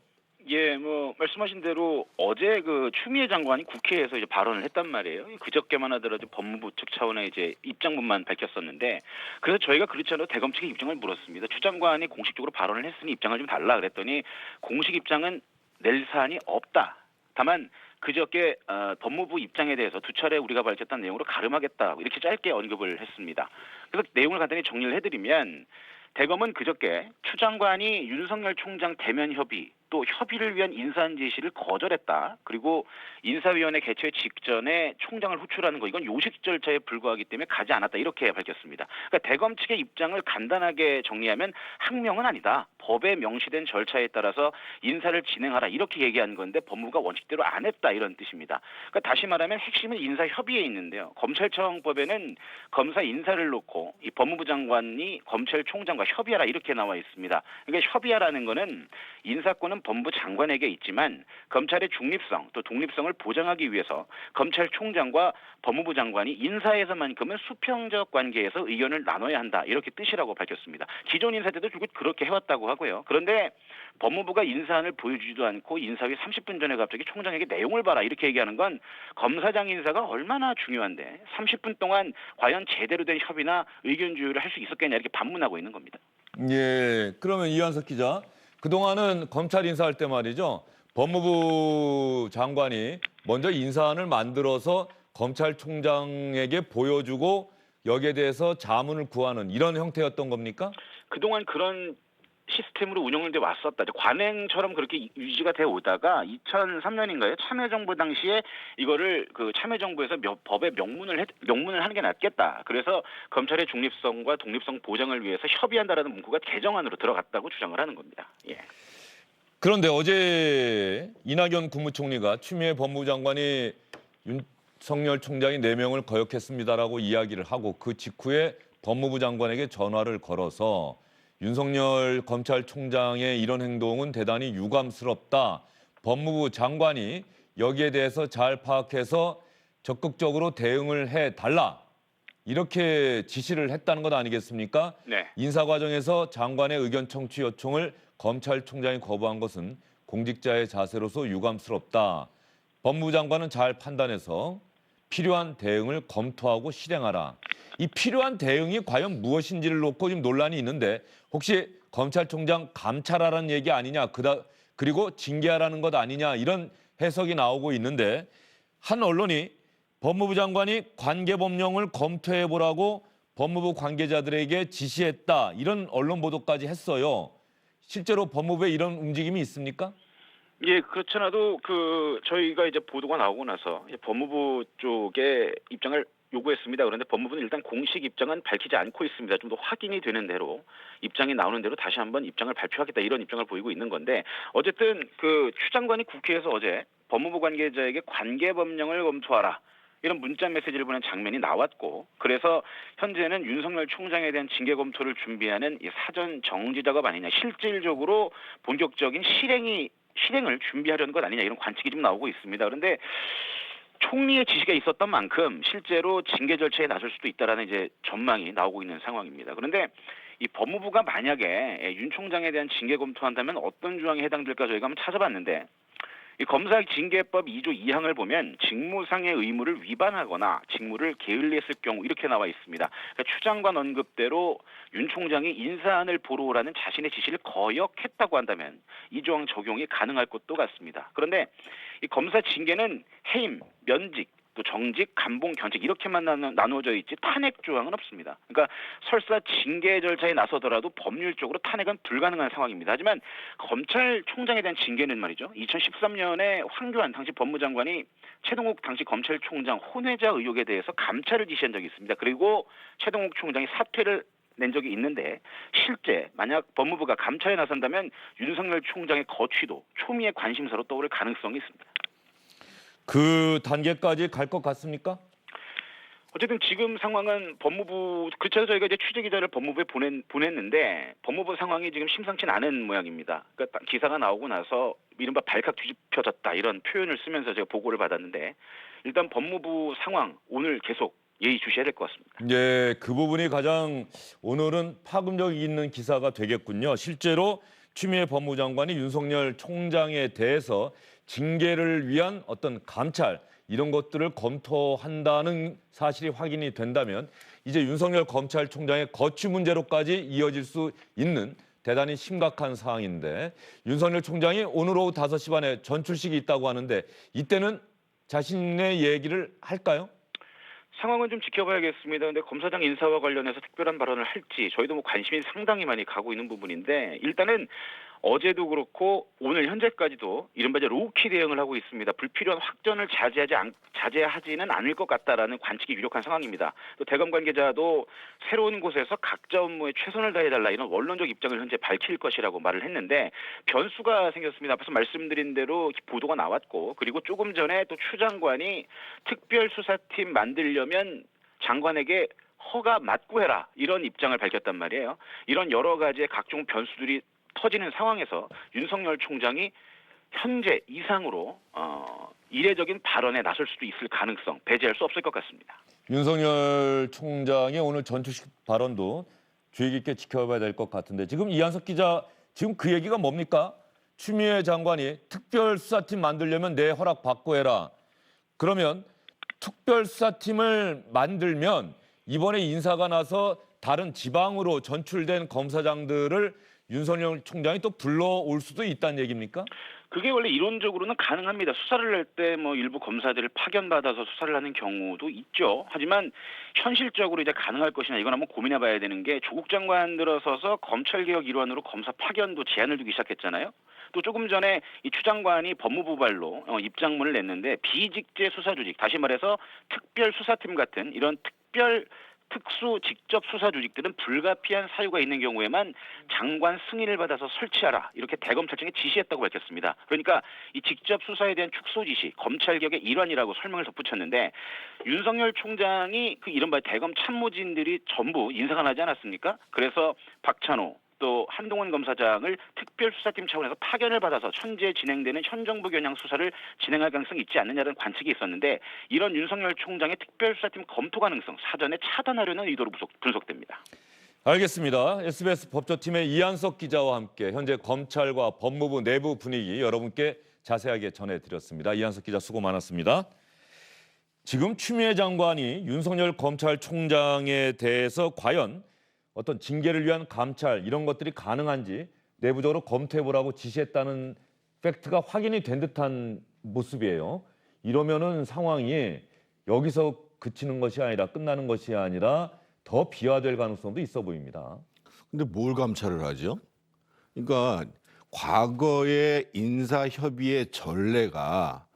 예, 뭐 말씀하신 대로 어제 그 추미애 장관이 국회에서 이제 발언을 했단 말이에요. 그저께만 하더라도 법무부 측 차원의 이제 입장문만 밝혔었는데 그래서 저희가 그렇지 않아도 대검 측의 입장을 물었습니다. 추 장관이 공식적으로 발언을 했으니 입장을 좀 달라 그랬더니 공식 입장은 낼 사안이 없다. 다만 그저께 법무부 입장에 대해서 2차례 우리가 밝혔던 내용으로 가름하겠다 이렇게 짧게 언급을 했습니다. 그래서 내용을 간단히 정리를 해드리면 대검은 그저께 추 장관이 윤석열 총장 대면 협의 또 협의를 위한 인사한 지시를 거절했다. 그리고 인사위원회 개최 직전에 총장을 호출하는 거 이건 요식 절차에 불과하기 때문에 가지 않았다. 이렇게 밝혔습니다. 그러니까 대검 측의 입장을 간단하게 정리하면 항명은 아니다. 법에 명시된 절차에 따라서 인사를 진행하라. 이렇게 얘기한 건데 법무부가 원칙대로 안 했다. 이런 뜻입니다. 그러니까 다시 말하면 핵심은 인사 협의에 있는데요. 검찰청법에는 검사 인사를 놓고 이 법무부 장관이 검찰총장과 협의하라 이렇게 나와 있습니다. 그러니까 협의하라는 거는 인사권은 법무부 장관에게 있지만 검찰의 중립성 또 독립성을 보장하기 위해서 검찰총장과 법무부 장관이 인사에서만큼은 수평적 관계에서 의견을 나눠야 한다. 이렇게 뜻이라고 밝혔습니다. 기존 인사 때도 결국 그렇게 해왔다고 하고요. 그런데 법무부가 인사안을 보여주지도 않고 인사위 30분 전에 갑자기 총장에게 내용을 봐라 이렇게 얘기하는 건 검사장 인사가 얼마나 중요한데 30분 동안 과연 제대로 된 협의나 의견 조율을 할 수 있었겠냐 이렇게 반문하고 있는 겁니다. 예, 그러면 이한석 기자, 그동안은 검찰 인사할 때 말이죠. 법무부 장관이 먼저 인사안을 만들어서 검찰총장에게 보여주고 여기에 대해서 자문을 구하는 이런 형태였던 겁니까? 그동안 그런 시스템으로 운영돼 왔었다. 관행처럼 그렇게 유지가 돼 오다가 2003년인가요? 참여정부 당시에 이거를 그 참여정부에서 법에 명문을 하는 게 낫겠다. 그래서 검찰의 중립성과 독립성 보장을 위해서 협의한다라는 문구가 개정안으로 들어갔다고 주장을 하는 겁니다. 예. 그런데 어제 이낙연 국무총리가 추미애 법무부 장관이 윤석열 총장이 4명을 거역했습니다라고 이야기를 하고 그 직후에 법무부 장관에게 전화를 걸어서 윤석열 검찰총장의 이런 행동은 대단히 유감스럽다. 법무부 장관이 여기에 대해서 잘 파악해서 적극적으로 대응을 해달라. 이렇게 지시를 했다는 것 아니겠습니까? 네. 인사 과정에서 장관의 의견 청취 요청을 검찰총장이 거부한 것은 공직자의 자세로서 유감스럽다. 법무부 장관은 잘 판단해서 필요한 대응을 검토하고 실행하라. 이 필요한 대응이 과연 무엇인지를 놓고 지금 논란이 있는데 혹시 검찰총장 감찰하라는 얘기 아니냐, 그리고 징계하라는 것 아니냐 이런 해석이 나오고 있는데 한 언론이 법무부 장관이 관계법령을 검토해보라고 법무부 관계자들에게 지시했다. 이런 언론 보도까지 했어요. 실제로 법무부에 이런 움직임이 있습니까? 예, 그렇지 않아도 저희가 이제 보도가 나오고 나서 이제 법무부 쪽에 입장을 요구했습니다. 그런데 법무부는 일단 공식 입장은 밝히지 않고 있습니다. 좀 더 확인이 되는 대로 입장이 나오는 대로 다시 한번 입장을 발표하겠다 이런 입장을 보이고 있는 건데 어쨌든 추 장관이 국회에서 어제 법무부 관계자에게 관계법령을 검토하라. 이런 문자 메시지를 보낸 장면이 나왔고 그래서 현재는 윤석열 총장에 대한 징계 검토를 준비하는 이 사전 정지 작업 아니냐 실질적으로 본격적인 실행을 준비하려는 것 아니냐 이런 관측이 좀 나오고 있습니다. 그런데 총리의 지시가 있었던 만큼 실제로 징계 절차에 나설 수도 있다라는 이제 전망이 나오고 있는 상황입니다. 그런데 이 법무부가 만약에 윤 총장에 대한 징계 검토한다면 어떤 조항에 해당될까 저희가 한번 찾아봤는데 이 검사징계법 2조 2항을 보면 직무상의 의무를 위반하거나 직무를 게을리했을 경우 이렇게 나와 있습니다. 그러니까 추 장관 언급대로 윤 총장이 인사안을 보러 오라는 자신의 지시를 거역했다고 한다면 이 조항 적용이 가능할 것도 같습니다. 그런데 이 검사 징계는 해임, 면직, 또 정직, 감봉, 견직 이렇게만 나누어져 있지 탄핵 조항은 없습니다. 그러니까 설사 징계 절차에 나서더라도 법률적으로 탄핵은 불가능한 상황입니다. 하지만 검찰총장에 대한 징계는 말이죠. 2013년에 황교안 당시 법무장관이 최동욱 당시 검찰총장 혼외자 의혹에 대해서 감찰을 지시한 적이 있습니다. 그리고 최동욱 총장이 사퇴를 낸 적이 있는데 실제 만약 법무부가 감찰에 나선다면 윤석열 총장의 거취도 초미의 관심사로 떠오를 가능성이 있습니다. 그 단계까지 갈 것 같습니까? 어쨌든 지금 상황은 법무부 그래서 저희가 이제 취재 기자를 법무부에 보냈는데 법무부 상황이 지금 심상치는 않은 모양입니다. 그러니까 기사가 나오고 나서 이른바 발칵 뒤집혀졌다 이런 표현을 쓰면서 제가 보고를 받았는데 일단 법무부 상황 오늘 계속 예의주시해야 될 것 같습니다. 예, 그 부분이 가장 오늘은 파급력 있는 기사가 되겠군요. 실제로 추미애 법무부 장관이 윤석열 총장에 대해서 징계를 위한 어떤 감찰 이런 것들을 검토한다는 사실이 확인이 된다면 이제 윤석열 검찰총장의 거취 문제로까지 이어질 수 있는 대단히 심각한 상황인데 윤석열 총장이 오늘 오후 5시 반에 전출식이 있다고 하는데 이때는 자신의 얘기를 할까요? 상황은 좀 지켜봐야겠습니다. 근데 검사장 인사와 관련해서 특별한 발언을 할지 저희도 관심이 상당히 많이 가고 있는 부분인데 일단은 어제도 그렇고 오늘 현재까지도 이른바 이제 로우키 대응을 하고 있습니다. 불필요한 확전을 자제하지는 않을 것 같다라는 관측이 유력한 상황입니다. 또 대검 관계자도 새로운 곳에서 각자 업무에 최선을 다해달라 이런 원론적 입장을 현재 밝힐 것이라고 말을 했는데 변수가 생겼습니다. 앞서 말씀드린 대로 보도가 나왔고 그리고 조금 전에 또 추 장관이 특별수사팀 만들려면 장관에게 허가 맞고해라 이런 입장을 밝혔단 말이에요. 이런 여러 가지의 각종 변수들이 터지는 상황에서 윤석열 총장이 현재 이상으로 이례적인 발언에 나설 수도 있을 가능성 배제할 수 없을 것 같습니다. 윤석열 총장의 오늘 전출식 발언도 주의 깊게 지켜봐야 될 것 같은데 지금 이한석 기자 지금 그 얘기가 뭡니까? 추미애 장관이 특별수사팀 만들려면 내 허락 받고 해라. 그러면 특별수사팀을 만들면 이번에 인사가 나서 다른 지방으로 전출된 검사장들을 윤석열 총장이 또 불러올 수도 있다는 얘기입니까? 그게 원래 이론적으로는 가능합니다. 수사를 할 때 뭐 일부 검사들을 파견받아서 수사를 하는 경우도 있죠. 하지만 현실적으로 이제 가능할 것이냐 이건 한번 고민해봐야 되는 게 조국 장관 들어서서 검찰개혁 일환으로 검사 파견도 제한을 두기 시작했잖아요. 또 조금 전에 이 추 장관이 법무부 발로 입장문을 냈는데 비직제 수사조직, 다시 말해서 특별수사팀 같은 이런 특수 직접 수사 조직들은 불가피한 사유가 있는 경우에만 장관 승인을 받아서 설치하라 이렇게 대검찰청에 지시했다고 밝혔습니다. 그러니까 이 직접 수사에 대한 축소 지시, 검찰개혁의 일환이라고 설명을 덧붙였는데 윤석열 총장이 그 이른바 대검 참모진들이 전부 인사가 나지 않았습니까? 그래서 박찬호, 또 한동훈 검사장을 특별수사팀 차원에서 파견을 받아서 현재 진행되는 현 정부 겨냥 수사를 진행할 가능성이 있지 않느냐는 관측이 있었는데 이런 윤석열 총장의 특별수사팀 검토 가능성 사전에 차단하려는 의도로 분석됩니다. 알겠습니다. SBS 법조팀의 이한석 기자와 함께 현재 검찰과 법무부 내부 분위기 여러분께 자세하게 전해드렸습니다. 이한석 기자 수고 많았습니다. 지금 추미애 장관이 윤석열 검찰총장에 대해서 과연 어떤 징계를 위한 감찰 이런 것들이 가능한지 내부적으로 검토해보라고 지시했다는 팩트가 확인이 된 듯한 모습이에요. 이러면은 상황이 여기서 그치는 것이 아니라 끝나는 것이 아니라 더 비화될 가능성도 있어 보입니다. 근데 뭘 감찰을 하죠? 그러니까 과거의 인사협의의 전례가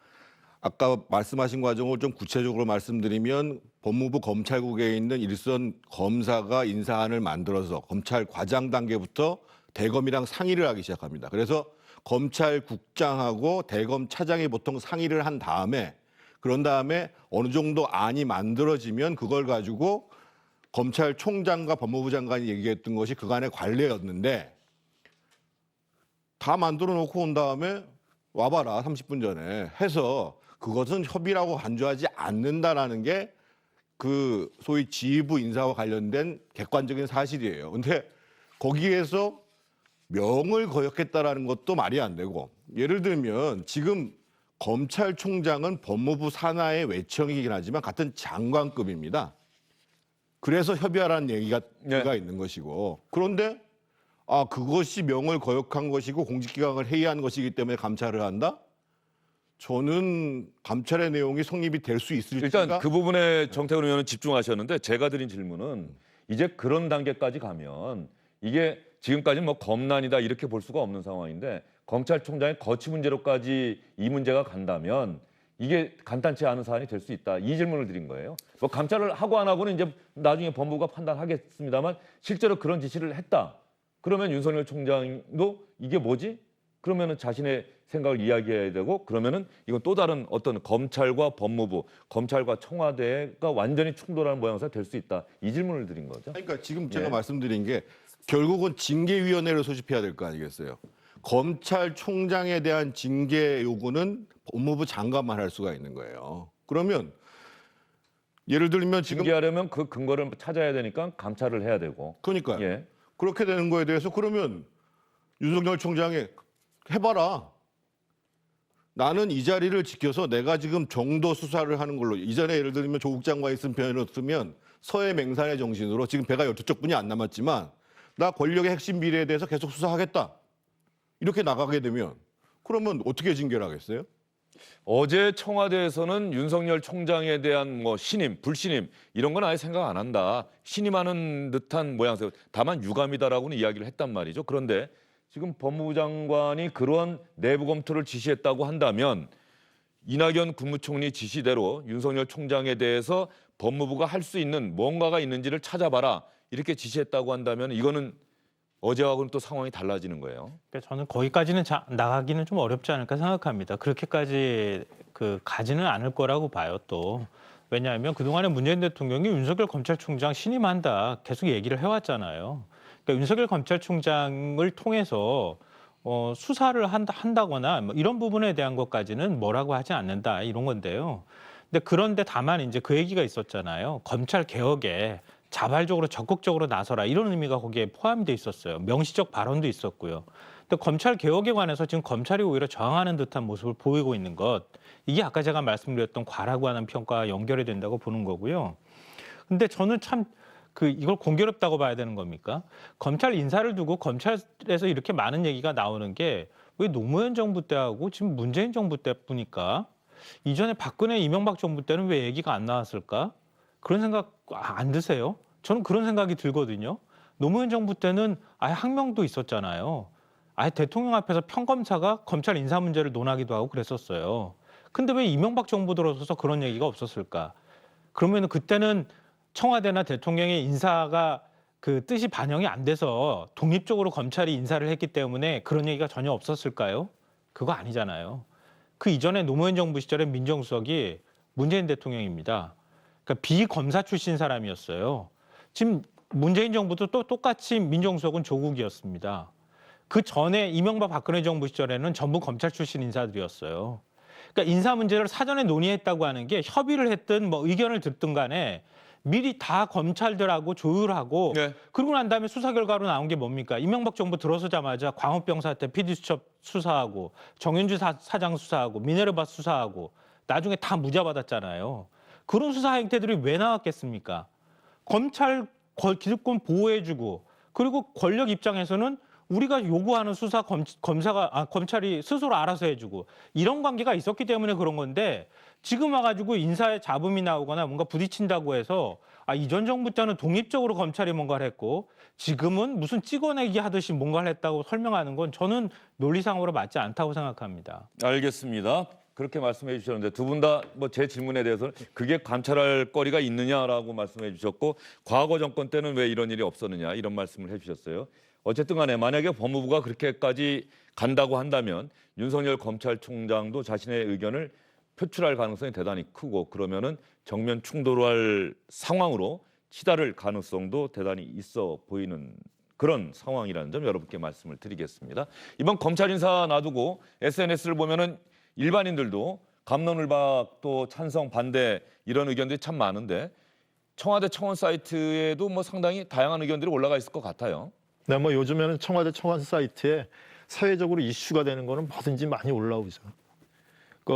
아까 말씀하신 과정을 좀 구체적으로 말씀드리면 법무부 검찰국에 있는 일선 검사가 인사안을 만들어서 검찰과장 단계부터 대검이랑 상의를 하기 시작합니다. 그래서 검찰국장하고 대검 차장이 보통 상의를 한 다음에 그런 다음에 어느 정도 안이 만들어지면 그걸 가지고 검찰총장과 법무부 장관이 얘기했던 것이 그간의 관례였는데 다 만들어 놓고 온 다음에 와봐라 30분 전에 해서 그것은 협의라고 간주하지 않는다라는 게 그 소위 지휘부 인사와 관련된 객관적인 사실이에요. 근데 거기에서 명을 거역했다라는 것도 말이 안 되고 예를 들면 지금 검찰총장은 법무부 산하의 외청이긴 하지만 같은 장관급입니다. 그래서 협의하라는 얘기가 있는 것이고 그런데 그것이 명을 거역한 것이고 공직기강을 해이한 것이기 때문에 감찰을 한다? 저는 감찰의 내용이 성립이 될 수 있을지가 일단 그 부분에 정태근 의원은 집중하셨는데 제가 드린 질문은 이제 그런 단계까지 가면 이게 지금까지는 뭐 검난이다 이렇게 볼 수가 없는 상황인데 검찰총장의 거취 문제로까지 이 문제가 간다면 이게 간단치 않은 사안이 될 수 있다. 이 질문을 드린 거예요. 뭐 감찰을 하고 안 하고는 이제 나중에 법무부가 판단하겠습니다만 실제로 그런 지시를 했다. 그러면 윤석열 총장도 이게 뭐지? 그러면은 자신의 생각을 이야기해야 되고 그러면은 이건 또 다른 어떤 검찰과 법무부, 검찰과 청와대가 완전히 충돌하는 모양새가 될 수 있다. 이 질문을 드린 거죠. 그러니까 지금 제가 말씀드린 게 결국은 징계위원회를 소집해야 될 거 아니겠어요. 검찰총장에 대한 징계 요구는 법무부 장관만 할 수가 있는 거예요. 그러면 예를 들면 지금 징계하려면 그 근거를 찾아야 되니까 감찰을 해야 되고. 그러니까요. 예. 그렇게 되는 거에 대해서 그러면 윤석열 총장이 해봐라. 나는 이 자리를 지켜서 내가 지금 정도 수사를 하는 걸로 이전에 예를 들면 조국 장관이 쓴 표현을 쓰면 서해 맹산의 정신으로 지금 배가 12척뿐이 안 남았지만 나 권력의 핵심 비리에 대해서 계속 수사하겠다. 이렇게 나가게 되면 그러면 어떻게 징계를 하겠어요? 어제 청와대에서는 윤석열 총장에 대한 뭐 신임, 불신임 이런 건 아예 생각 안 한다. 신임하는 듯한 모양새. 다만 유감이다라고는 이야기를 했단 말이죠. 그런데 지금 법무부 장관이 그런 내부 검토를 지시했다고 한다면 이낙연 국무총리 지시대로 윤석열 총장에 대해서 법무부가 할 수 있는 뭔가가 있는지를 찾아봐라. 이렇게 지시했다고 한다면 이거는 어제하고는 또 상황이 달라지는 거예요. 그러니까 저는 거기까지는 나가기는 좀 어렵지 않을까 생각합니다. 그렇게까지 가지는 않을 거라고 봐요. 또 왜냐하면 그동안에 문재인 대통령이 윤석열 검찰총장 신임한다 계속 얘기를 해왔잖아요. 그러니까 윤석열 검찰총장을 통해서 수사를 한다거나 뭐 이런 부분에 대한 것까지는 뭐라고 하지 않는다 이런 건데요. 그런데 다만 이제 그 얘기가 있었잖아요. 검찰 개혁에 자발적으로 적극적으로 나서라 이런 의미가 거기에 포함이 돼 있었어요. 명시적 발언도 있었고요. 근데 검찰 개혁에 관해서 지금 검찰이 오히려 저항하는 듯한 모습을 보이고 있는 것 이게 아까 제가 말씀드렸던 과라고 하는 평가와 연결이 된다고 보는 거고요. 근데 저는 참 이걸 공교롭다고 봐야 되는 겁니까? 검찰 인사를 두고 검찰에서 이렇게 많은 얘기가 나오는 게 왜 노무현 정부 때하고 지금 문재인 정부 때뿐일까? 이전에 박근혜, 이명박 정부 때는 왜 얘기가 안 나왔을까? 그런 생각 안 드세요? 저는 그런 생각이 들거든요. 노무현 정부 때는 아예 항명도 있었잖아요. 아예 대통령 앞에서 평검사가 검찰 인사 문제를 논하기도 하고 그랬었어요. 근데 왜 이명박 정부 들어서서 그런 얘기가 없었을까? 그러면 그때는 청와대나 대통령의 인사가 그 뜻이 반영이 안 돼서 독립적으로 검찰이 인사를 했기 때문에 그런 얘기가 전혀 없었을까요? 그거 아니잖아요. 그 이전에 노무현 정부 시절에 민정수석이 문재인 대통령입니다. 그러니까 비검사 출신 사람이었어요. 지금 문재인 정부도 또 똑같이 민정수석은 조국이었습니다. 그 전에 이명박 박근혜 정부 시절에는 전부 검찰 출신 인사들이었어요. 그러니까 인사 문제를 사전에 논의했다고 하는 게 협의를 했든 뭐 의견을 듣든 간에 미리 다 검찰들하고 조율하고 네. 그러고 난 다음에 수사 결과로 나온 게 뭡니까? 이명박 정부 들어서자마자 광우병 사태 PD수첩 수사하고 정윤주 사장 수사하고 미네르바 수사하고 나중에 다 무죄 받았잖아요. 그런 수사 행태들이 왜 나왔겠습니까? 검찰 기득권 보호해주고 그리고 권력 입장에서는 우리가 요구하는 수사 검찰이 스스로 알아서 해주고 이런 관계가 있었기 때문에 그런 건데 지금 와가지고 인사에 잡음이 나오거나 뭔가 부딪힌다고 해서 이전 정부 때는 독립적으로 검찰이 뭔가를 했고 지금은 무슨 찍어내기 하듯이 뭔가를 했다고 설명하는 건 저는 논리상으로 맞지 않다고 생각합니다. 알겠습니다. 그렇게 말씀해 주셨는데 두 분 다 뭐 제 질문에 대해서는 그게 감찰할 거리가 있느냐라고 말씀해 주셨고 과거 정권 때는 왜 이런 일이 없었느냐 이런 말씀을 해 주셨어요. 어쨌든 간에 만약에 법무부가 그렇게까지 간다고 한다면 윤석열 검찰총장도 자신의 의견을 표출할 가능성이 대단히 크고 그러면은 정면 충돌할 상황으로 치달을 가능성도 대단히 있어 보이는 그런 상황이라는 점 여러분께 말씀을 드리겠습니다. 이번 검찰 인사 놔두고 SNS를 보면은 일반인들도 갑론을박 또 찬성 반대 이런 의견들이 참 많은데 청와대 청원 사이트에도 뭐 상당히 다양한 의견들이 올라가 있을 것 같아요. 네, 뭐 요즘에는 청와대 청원 사이트에 사회적으로 이슈가 되는 거는 뭐든지 많이 올라오죠.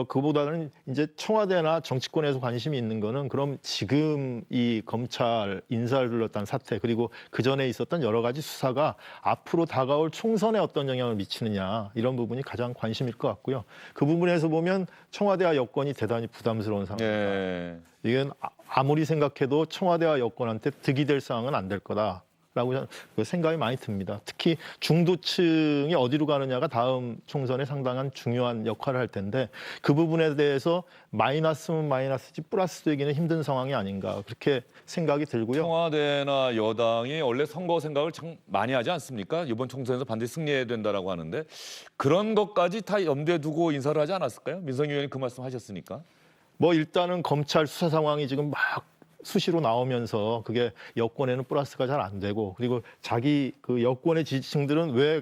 그보다는 이제 청와대나 정치권에서 관심이 있는 거는 그럼 지금 이 검찰 인사를 둘렀던 사태 그리고 그 전에 있었던 여러 가지 수사가 앞으로 다가올 총선에 어떤 영향을 미치느냐 이런 부분이 가장 관심일 것 같고요. 그 부분에서 보면 청와대와 여권이 대단히 부담스러운 상황입니다. 예. 이건 아무리 생각해도 청와대와 여권한테 득이 될 상황은 안 될 거다. 라고 생각이 많이 듭니다. 특히 중도층이 어디로 가느냐가 다음 총선에 상당한 중요한 역할을 할 텐데 그 부분에 대해서 마이너스면 마이너스지 플러스 되기는 힘든 상황이 아닌가 그렇게 생각이 들고요. 청와대나 여당이 원래 선거 생각을 참 많이 하지 않습니까? 이번 총선에서 반드시 승리해야 된다라고 하는데 그런 것까지 다 염두에 두고 인사를 하지 않았을까요? 민성희 의원이 그 말씀 하셨으니까. 뭐 일단은 검찰 수사 상황이 지금 막 수시로 나오면서 그게 여권에는 플러스가 잘 안 되고 그리고 자기 그 여권의 지지층들은 왜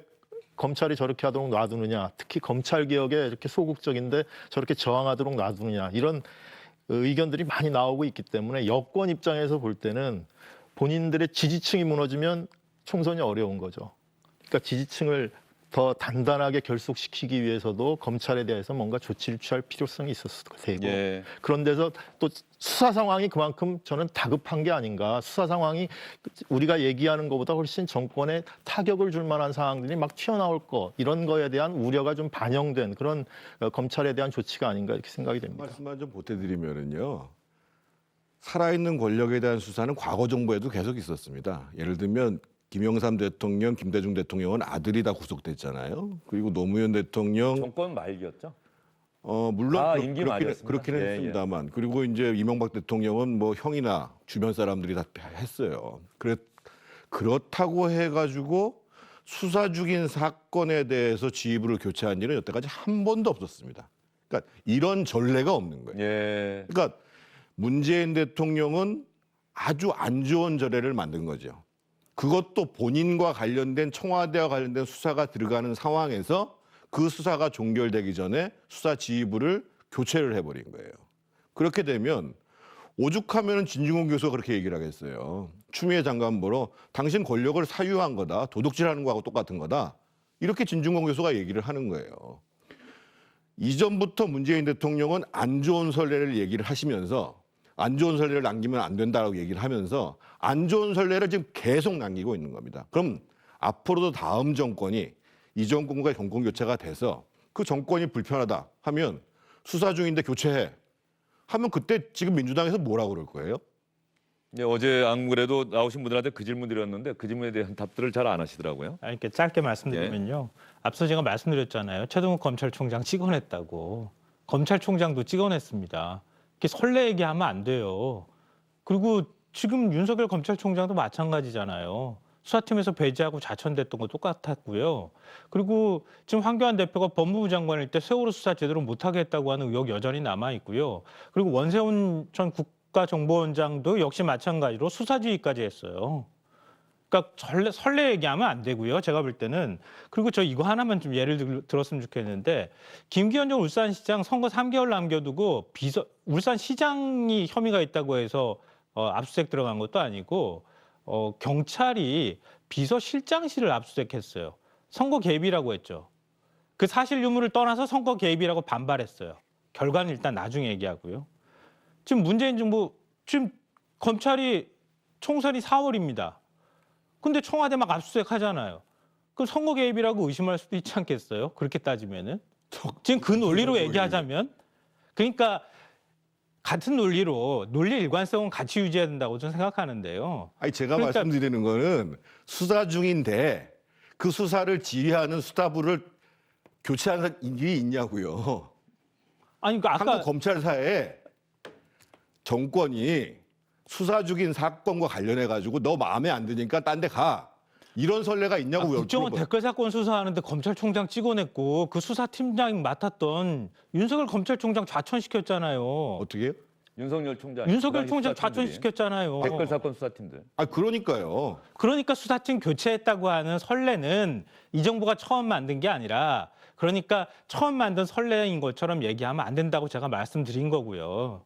검찰이 저렇게 하도록 놔두느냐 특히 검찰 개혁에 이렇게 소극적인데 저렇게 저항하도록 놔두느냐 이런 의견들이 많이 나오고 있기 때문에 여권 입장에서 볼 때는 본인들의 지지층이 무너지면 총선이 어려운 거죠. 그러니까 지지층을 더 단단하게 결속시키기 위해서도 검찰에 대해서 뭔가 조치를 취할 필요성이 있었을 테고 예. 그런 데서 또 수사 상황이 그만큼 저는 다급한 게 아닌가. 수사 상황이 우리가 얘기하는 것보다 훨씬 정권에 타격을 줄 만한 상황들이 막 튀어나올 거 이런 거에 대한 우려가 좀 반영된 그런 검찰에 대한 조치가 아닌가 이렇게 생각이 됩니다. 말씀만 좀 보태드리면은요. 살아있는 권력에 대한 수사는 과거 정부에도 계속 있었습니다. 예를 들면 김영삼 대통령, 김대중 대통령은 아들이 다 구속됐잖아요. 그리고 노무현 대통령 정권 말기였죠? 물론 임기 말이었습니다. 그렇기는 예, 했습니다만 그리고 이제 이명박 대통령은 뭐 형이나 주변 사람들이 다 했어요. 그렇다고 해가지고 수사 중인 사건에 대해서 지휘부를 교체한 일은 여태까지 한 번도 없었습니다. 그러니까 이런 전례가 없는 거예요. 예. 그러니까 문재인 대통령은 아주 안 좋은 전례를 만든 거죠. 그것도 본인과 관련된 청와대와 관련된 수사가 들어가는 상황에서 그 수사가 종결되기 전에 수사 지휘부를 교체를 해버린 거예요. 그렇게 되면 오죽하면 진중권 교수가 그렇게 얘기를 하겠어요. 추미애 장관 보러 당신 권력을 사유한 거다. 도둑질하는 거하고 똑같은 거다. 이렇게 진중권 교수가 얘기를 하는 거예요. 이전부터 문재인 대통령은 안 좋은 선례를 얘기를 하시면서 안 좋은 선례를 남기면 안 된다고 얘기를 하면서 안 좋은 선례를 지금 계속 남기고 있는 겁니다. 그럼 앞으로도 다음 정권이 이 정권과 정권 교체가 돼서 그 정권이 불편하다 하면 수사 중인데 교체해 하면 그때 지금 민주당에서 뭐라고 그럴 거예요? 네, 어제 안 그래도 나오신 분들한테 그 질문 드렸는데 그 질문에 대한 답들을 잘 안 하시더라고요. 이렇게 짧게 말씀드리면요. 앞서 제가 말씀드렸잖아요. 최동욱 검찰총장 찍어냈다고. 검찰총장도 찍어냈습니다. 이렇게 설레 얘기하면 안 돼요. 그리고 지금 윤석열 검찰총장도 마찬가지잖아요. 수사팀에서 배제하고 자천됐던 거 똑같았고요. 그리고 지금 황교안 대표가 법무부 장관일 때 세월호 수사 제대로 못하게 했다고 하는 의혹 여전히 남아있고요. 그리고 원세훈 전 국가정보원장도 역시 마찬가지로 수사지휘까지 했어요. 그러니까 설레 얘기하면 안 되고요. 제가 볼 때는. 그리고 저 이거 하나만 좀 예를 들었으면 좋겠는데 김기현 전 울산시장 선거 3개월 남겨두고 울산시장이 혐의가 있다고 해서 압수수색 들어간 것도 아니고 경찰이 비서실장실을 압수수색했어요. 선거 개입이라고 했죠. 그 사실 유무를 떠나서 선거 개입이라고 반발했어요. 결과는 일단 나중에 얘기하고요. 지금 문재인 정부 지금 검찰이 총선이 4월입니다. 근데 청와대 막 압수수색 하잖아요. 그럼 선거 개입이라고 의심할 수도 있지 않겠어요? 그렇게 따지면은. 지금 그 논리로 얘기하자면. 그러니까 같은 논리로 논리 일관성은 같이 유지해야 된다고 저는 생각하는데요. 아니 제가 그러니까- 말씀드리는 거는 수사 중인데 그 수사를 지휘하는 수사부를 교체하는 일이 있냐고요. 아니 그러니까 아까 한국 검찰사에 정권이 수사 중인 사건과 관련해 가지고 너 마음에 안 드니까 딴 데 가. 이런 선례가 있냐고 국정원 댓글 사건 수사하는데 검찰총장 찍어냈고 그 수사팀장 맡았던 윤석열 검찰총장 좌천시켰잖아요. 어떻게 해요? 윤석열 총장. 윤석열 그 당시 총장 수사팀들이 좌천시켰잖아요. 댓글 사건 수사팀들. 아 그러니까요. 그러니까 수사팀 교체했다고 하는 설레는 이 정부가 처음 만든 게 아니라 그러니까 처음 만든 설레인 것처럼 얘기하면 안 된다고 제가 말씀드린 거고요.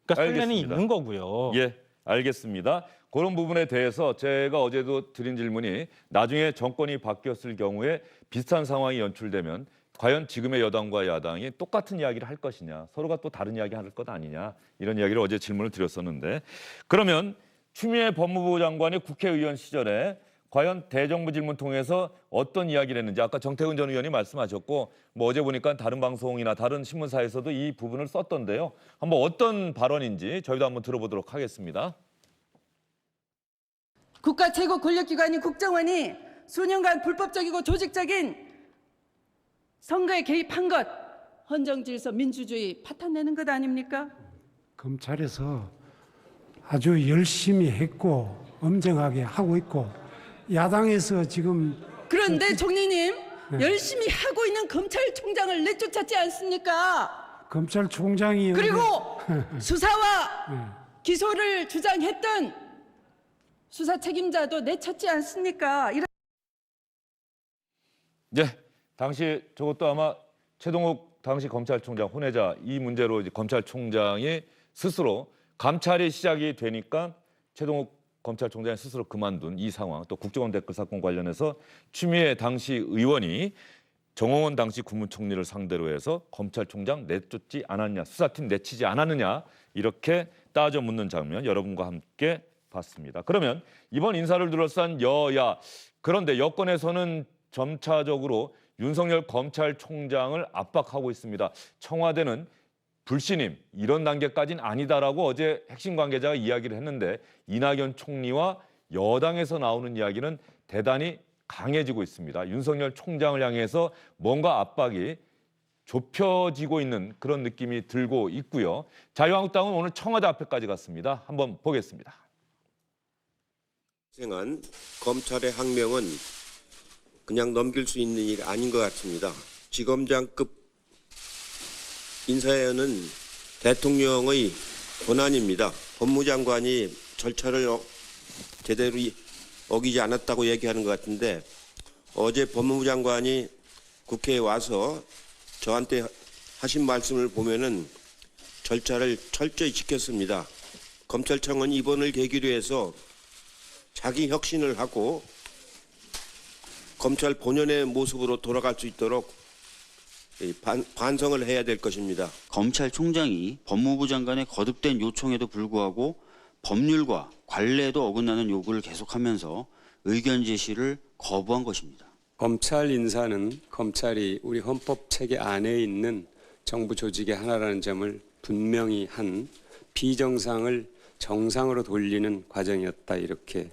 그러니까 설레는 알겠습니다. 있는 거고요. 예, 알겠습니다. 그런 부분에 대해서 제가 어제도 드린 질문이 나중에 정권이 바뀌었을 경우에 비슷한 상황이 연출되면 과연 지금의 여당과 야당이 똑같은 이야기를 할 것이냐, 서로가 또 다른 이야기 할 것 아니냐, 이런 이야기를 어제 질문을 드렸었는데, 그러면 추미애 법무부 장관이 국회의원 시절에 과연 대정부 질문 통해서 어떤 이야기를 했는지 아까 정태근 전 의원이 말씀하셨고 뭐 어제 보니까 다른 방송이나 다른 신문사에서도 이 부분을 썼던데요. 한번 어떤 발언인지 저희도 한번 들어보도록 하겠습니다. 국가 최고 권력기관인 국정원이 수년간 불법적이고 조직적인 선거에 개입한 것, 헌정질서 민주주의 파탄내는 것 아닙니까? 검찰에서 아주 열심히 했고 엄정하게 하고 있고 야당에서 지금 그런데 총리님, 열심히 하고 있는 검찰총장을 내쫓았지 않습니까? 검찰총장이 그리고 수사와 기소를 주장했던 수사 책임자도 내쳤지 않습니까? 네, 당시 저것도 아마 최동욱 당시 검찰총장 혼외자 이 문제로 이제 검찰총장이 스스로 감찰이 시작이 되니까 최동욱 검찰총장이 스스로 그만둔 이 상황, 또 국정원 댓글 사건 관련해서 추미애 당시 의원이 정홍원 당시 국무총리를 상대로 해서 검찰총장 내쫓지 않았냐, 수사팀 내치지 않았느냐 이렇게 따져 묻는 장면 여러분과 함께 봤습니다. 그러면 이번 인사를 둘러싼 여야, 그런데 여권에서는 점차적으로 윤석열 검찰총장을 압박하고 있습니다. 청와대는 불신임 이런 단계까지는 아니다라고 어제 핵심 관계자가 이야기를 했는데 이낙연 총리와 여당에서 나오는 이야기는 대단히 강해지고 있습니다. 윤석열 총장을 향해서 뭔가 압박이 좁혀지고 있는 그런 느낌이 들고 있고요. 자유한국당은 오늘 청와대 앞에까지 갔습니다. 한번 보겠습니다. 발생한 검찰의 항명은 그냥 넘길 수 있는 일이 아닌 것 같습니다. 지검장급 인사에는 대통령의 권한입니다. 법무장관이 절차를 제대로 어기지 않았다고 얘기하는 것 같은데 어제 법무부 장관이 국회에 와서 저한테 하신 말씀을 보면은 절차를 철저히 지켰습니다. 검찰청은 이번을 계기로 해서 자기 혁신을 하고 검찰 본연의 모습으로 돌아갈 수 있도록 반성을 해야 될 것입니다. 검찰총장이 법무부 장관의 거듭된 요청에도 불구하고 법률과 관례에도 어긋나는 요구를 계속하면서 의견 제시를 거부한 것입니다. 검찰 인사는 검찰이 우리 헌법 체계 안에 있는 정부 조직의 하나라는 점을 분명히 한 비정상을 정상으로 돌리는 과정이었다 이렇게.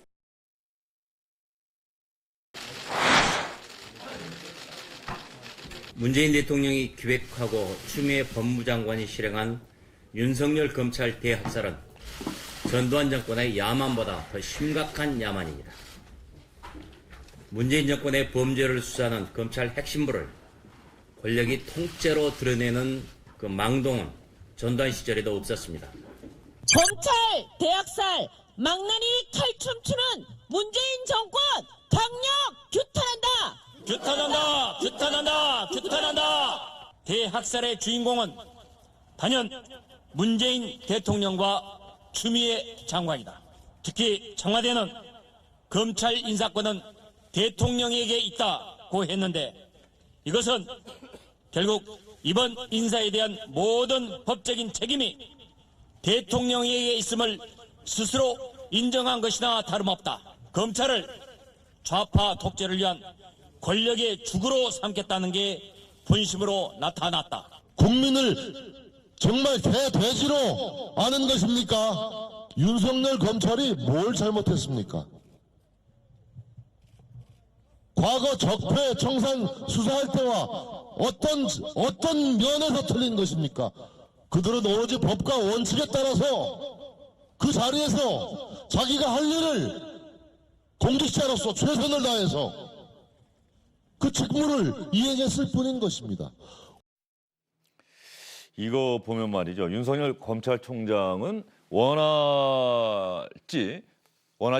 문재인 대통령이 기획하고 추미애 법무장관이 실행한 윤석열 검찰 대학살은 전두환 정권의 야만보다 더 심각한 야만입니다. 문재인 정권의 범죄를 수사하는 검찰 핵심부를 권력이 통째로 드러내는 그 망동은 전두환 시절에도 없었습니다. 검찰 대학살 망나니 칼춤추는 문재인 정권 강력 규탄한다. 규탄한다! 규탄한다! 규탄한다! 대학살의 주인공은 단연 문재인 대통령과 추미애 장관이다. 특히 청와대는 검찰 인사권은 대통령에게 있다고 했는데 이것은 결국 이번 인사에 대한 모든 법적인 책임이 대통령에게 있음을 스스로 인정한 것이나 다름없다. 검찰을 좌파 독재를 위한 권력의 죽으로 삼겠다는 게 본심으로 나타났다. 국민을 정말 개돼지로 아는 것입니까? 윤석열 검찰이 뭘 잘못했습니까? 과거 적폐 청산 수사할 때와 어떤 면에서 틀린 것입니까? 그들은 오로지 법과 원칙에 따라서 그 자리에서 자기가 할 일을 공직자로서 최선을 다해서 그 직무를 이행했을 뿐인 것입니다. 이거 보면 말이죠. 윤석열 검찰총장은 원하지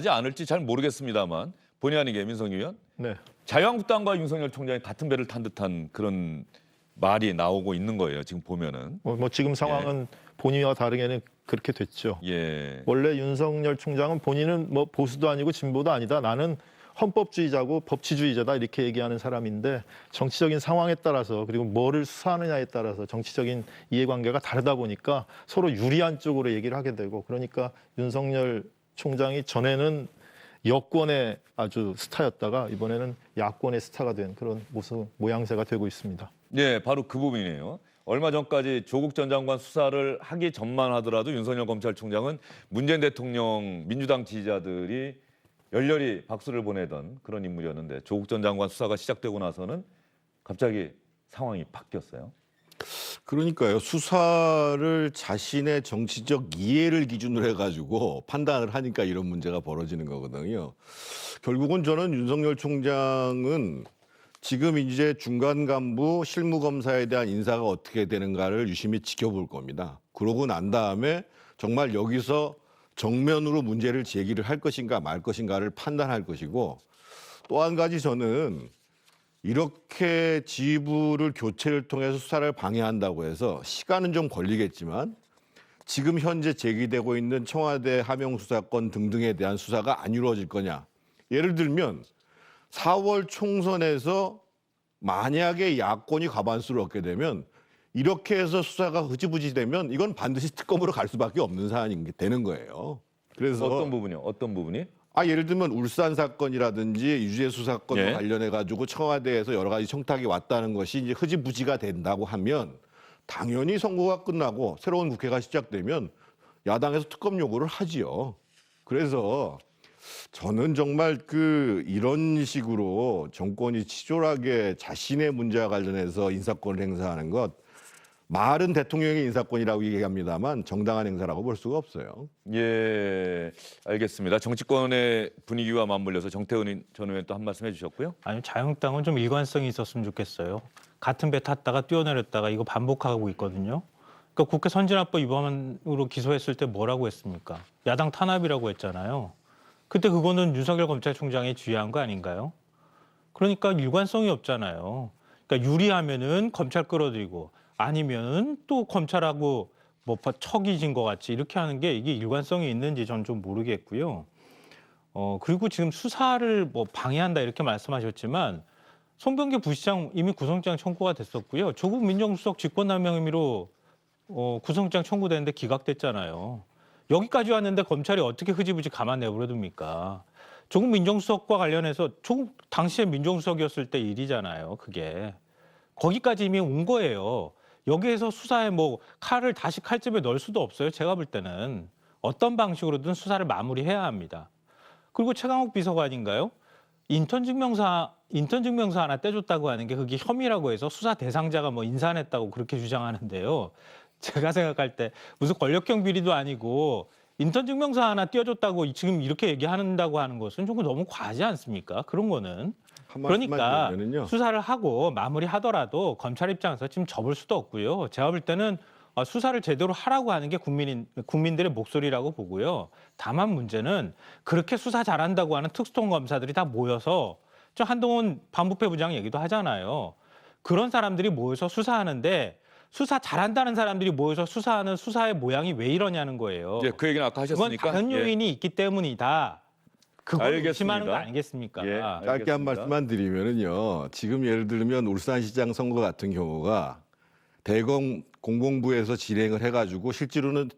않을지 잘 모르겠습니다만 본의 아니게 민석유 의원 네. 자유한국당과 윤석열 총장이 같은 배를 탄 듯한 그런 말이 나오고 있는 거예요. 지금 보면은. 뭐 지금 상황은 본인과 다르게는 그렇게 됐죠. 예. 원래 윤석열 총장은 본인은 뭐 보수도 아니고 진보도 아니다. 나는 헌법주의자고 법치주의자다 이렇게 얘기하는 사람인데 정치적인 상황에 따라서 그리고 뭐를 수사하느냐에 따라서 정치적인 이해관계가 다르다 보니까 서로 유리한 쪽으로 얘기를 하게 되고 그러니까 윤석열 총장이 전에는 여권의 아주 스타였다가 이번에는 야권의 스타가 된 그런 모양새가 되고 있습니다. 네, 바로 그 부분이네요. 얼마 전까지 조국 전 장관 수사를 하기 전만 하더라도 윤석열 검찰총장은 문재인 대통령 민주당 지지자들이 열렬히 박수를 보내던 그런 인물이었는데 조국 전 장관 수사가 시작되고 나서는 갑자기 상황이 바뀌었어요. 그러니까요. 수사를 자신의 정치적 이해를 기준으로 해가지고 판단을 하니까 이런 문제가 벌어지는 거거든요. 결국은 저는 윤석열 총장은 지금 이제 중간 간부 실무검사에 대한 인사가 어떻게 되는가를 유심히 지켜볼 겁니다. 그러고 난 다음에 정말 여기서 정면으로 문제를 제기를 할 것인가 말 것인가를 판단할 것이고 또 한 가지 저는 이렇게 지휘부를 교체를 통해서 수사를 방해한다고 해서 시간은 좀 걸리겠지만 지금 현재 제기되고 있는 청와대 하명 수사권 등등에 대한 수사가 안 이루어질 거냐. 예를 들면 4월 총선에서 만약에 야권이 과반수를 얻게 되면 이렇게 해서 수사가 흐지부지 되면 이건 반드시 특검으로 갈 수밖에 없는 사안이 되는 거예요. 그래서 어떤 부분이요? 어떤 부분이? 예를 들면 울산 사건이라든지 유죄수 사건과 예. 관련해 가지고 청와대에서 여러 가지 청탁이 왔다는 것이 이제 흐지부지가 된다고 하면 당연히 선거가 끝나고 새로운 국회가 시작되면 야당에서 특검 요구를 하지요. 그래서 저는 정말 이런 식으로 정권이 치졸하게 자신의 문제와 관련해서 인사권을 행사하는 것 말은 대통령의 인사권이라고 얘기합니다만 정당한 행사라고 볼 수가 없어요. 예, 알겠습니다. 정치권의 분위기와 맞물려서 정태훈 전 의원 또 한 말씀 해주셨고요. 아니 자유한국당은 좀 일관성이 있었으면 좋겠어요. 같은 배 탔다가 뛰어내렸다가 이거 반복하고 있거든요. 그러니까 국회 선진화법 위반으로 기소했을 때 뭐라고 했습니까? 야당 탄압이라고 했잖아요. 그때 그거는 윤석열 검찰총장이 주의한 거 아닌가요? 그러니까 일관성이 없잖아요. 그러니까 유리하면은 검찰 끌어들이고 아니면은 또 검찰하고 뭐 척이 진 것 같이 이렇게 하는 게 이게 일관성이 있는지 전 좀 모르겠고요. 그리고 지금 수사를 뭐 방해한다 이렇게 말씀하셨지만 송병길 부시장 이미 구속영장 청구가 됐었고요. 조국 민정수석 직권남용 혐의로 구속영장 청구됐는데 기각됐잖아요. 여기까지 왔는데 검찰이 어떻게 흐지부지 가만 내버려둡니까? 조국 민정수석과 관련해서 조국 당시에 민정수석이었을 때 일이잖아요. 그게. 거기까지 이미 온 거예요. 여기에서 수사에 뭐 칼을 다시 칼집에 넣을 수도 없어요. 제가 볼 때는. 어떤 방식으로든 수사를 마무리해야 합니다. 그리고 최강욱 비서관인가요? 인턴 증명서 하나 떼줬다고 하는 게 그게 혐의라고 해서 수사 대상자가 뭐 인사했다고 그렇게 주장하는데요. 제가 생각할 때 무슨 권력형 비리도 아니고 인턴 증명서 하나 띄워줬다고 지금 이렇게 얘기한다고 하는 것은 조금 너무 과하지 않습니까? 그런 거는. 그러니까 수사를 하고 마무리하더라도 검찰 입장에서 지금 접을 수도 없고요. 제가 볼 때는 수사를 제대로 하라고 하는 게 국민들의 목소리라고 보고요. 다만 문제는 그렇게 수사 잘한다고 하는 특수통검사들이 다 모여서 저 한동훈 반부패 부장 얘기도 하잖아요. 그런 사람들이 모여서 수사하는데 수사 잘한다는 사람들이 모여서 수사하는 수사의 모양이 왜 이러냐는 거예요. 이제 그 얘기는 아까 하셨으니까. 그건 다른 요인이 있기 때문이다. 그걸 알겠습니다. 의심하는 거 아니겠습니까? 예, 짧게 한 알겠습니다. 말씀만 드리면은요. 지금 예를 들면 울산시장 선거 같은 경우가 대검 공공부에서 진행을 해가지고 실제로는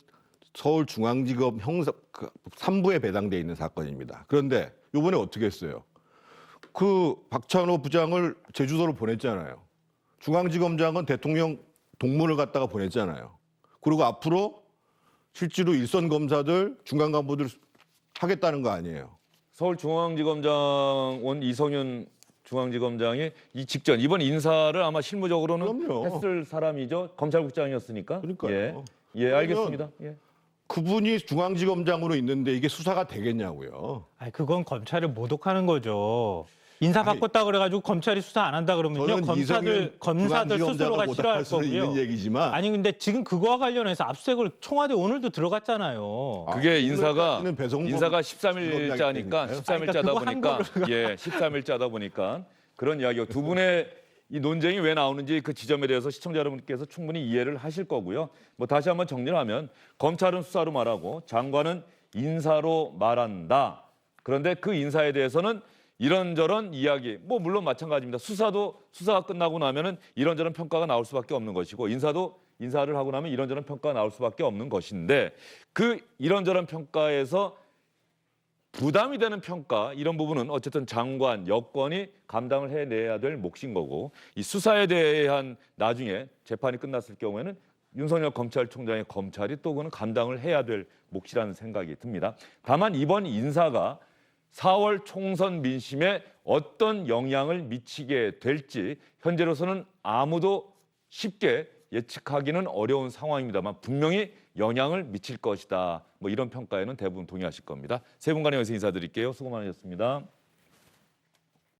서울중앙지검 형사 3부에 배당돼 있는 사건입니다. 그런데 이번에 어떻게 했어요? 그 박찬호 부장을 제주도로 보냈잖아요. 중앙지검장은 대통령 동문을 갖다가 보냈잖아요. 그리고 앞으로 실제로 일선 검사들, 중간 간부들 하겠다는 거 아니에요. 서울중앙지검장 온 이성윤 중앙지검장이 이 직전 이번 인사를 아마 실무적으로는 그럼요. 했을 사람이죠. 검찰국장이었으니까. 그러니까요. 예, 알겠습니다. 예. 그분이 중앙지검장으로 있는데 이게 수사가 되겠냐고요. 아니, 그건 검찰을 모독하는 거죠. 인사 바꿨다 그래가지고 검찰이 수사 안 한다 그러면요. 저는 검사들 스스로가 싫어할 수는 있는 거고요. 얘기지만 아니 근데 지금 그거와 관련해서 압수수색을 청와대 오늘도 들어갔잖아요. 그게 인사가 오늘까지는 배성범 13일자니까 13일자다 그거 보니까 한 예, 13일자다 보니까 그런 이야기고 두 분의 이 논쟁이 왜 나오는지 그 지점에 대해서 시청자 여러분께서 충분히 이해를 하실 거고요. 뭐 다시 한번 정리를 하면 검찰은 수사로 말하고 장관은 인사로 말한다. 그런데 그 인사에 대해서는 이런저런 이야기, 뭐 물론 마찬가지입니다. 수사가 끝나고 나면은 이런저런 평가가 나올 수밖에 없는 것이고 인사도 인사를 하고 나면 이런저런 평가가 나올 수밖에 없는 것인데 그 이런저런 평가에서 부담이 되는 평가 이런 부분은 어쨌든 장관, 여권이 감당을 해내야 될 몫인 거고 이 수사에 대한 나중에 재판이 끝났을 경우에는 윤석열 검찰총장의 검찰이 또 그는 감당을 해야 될 몫이라는 생각이 듭니다. 다만 이번 인사가 4월 총선 민심에 어떤 영향을 미치게 될지 현재로서는 아무도 쉽게 예측하기는 어려운 상황입니다만 분명히 영향을 미칠 것이다. 뭐 이런 평가에는 대부분 동의하실 겁니다. 세 분간의 여기서 인사드릴게요. 수고 많으셨습니다.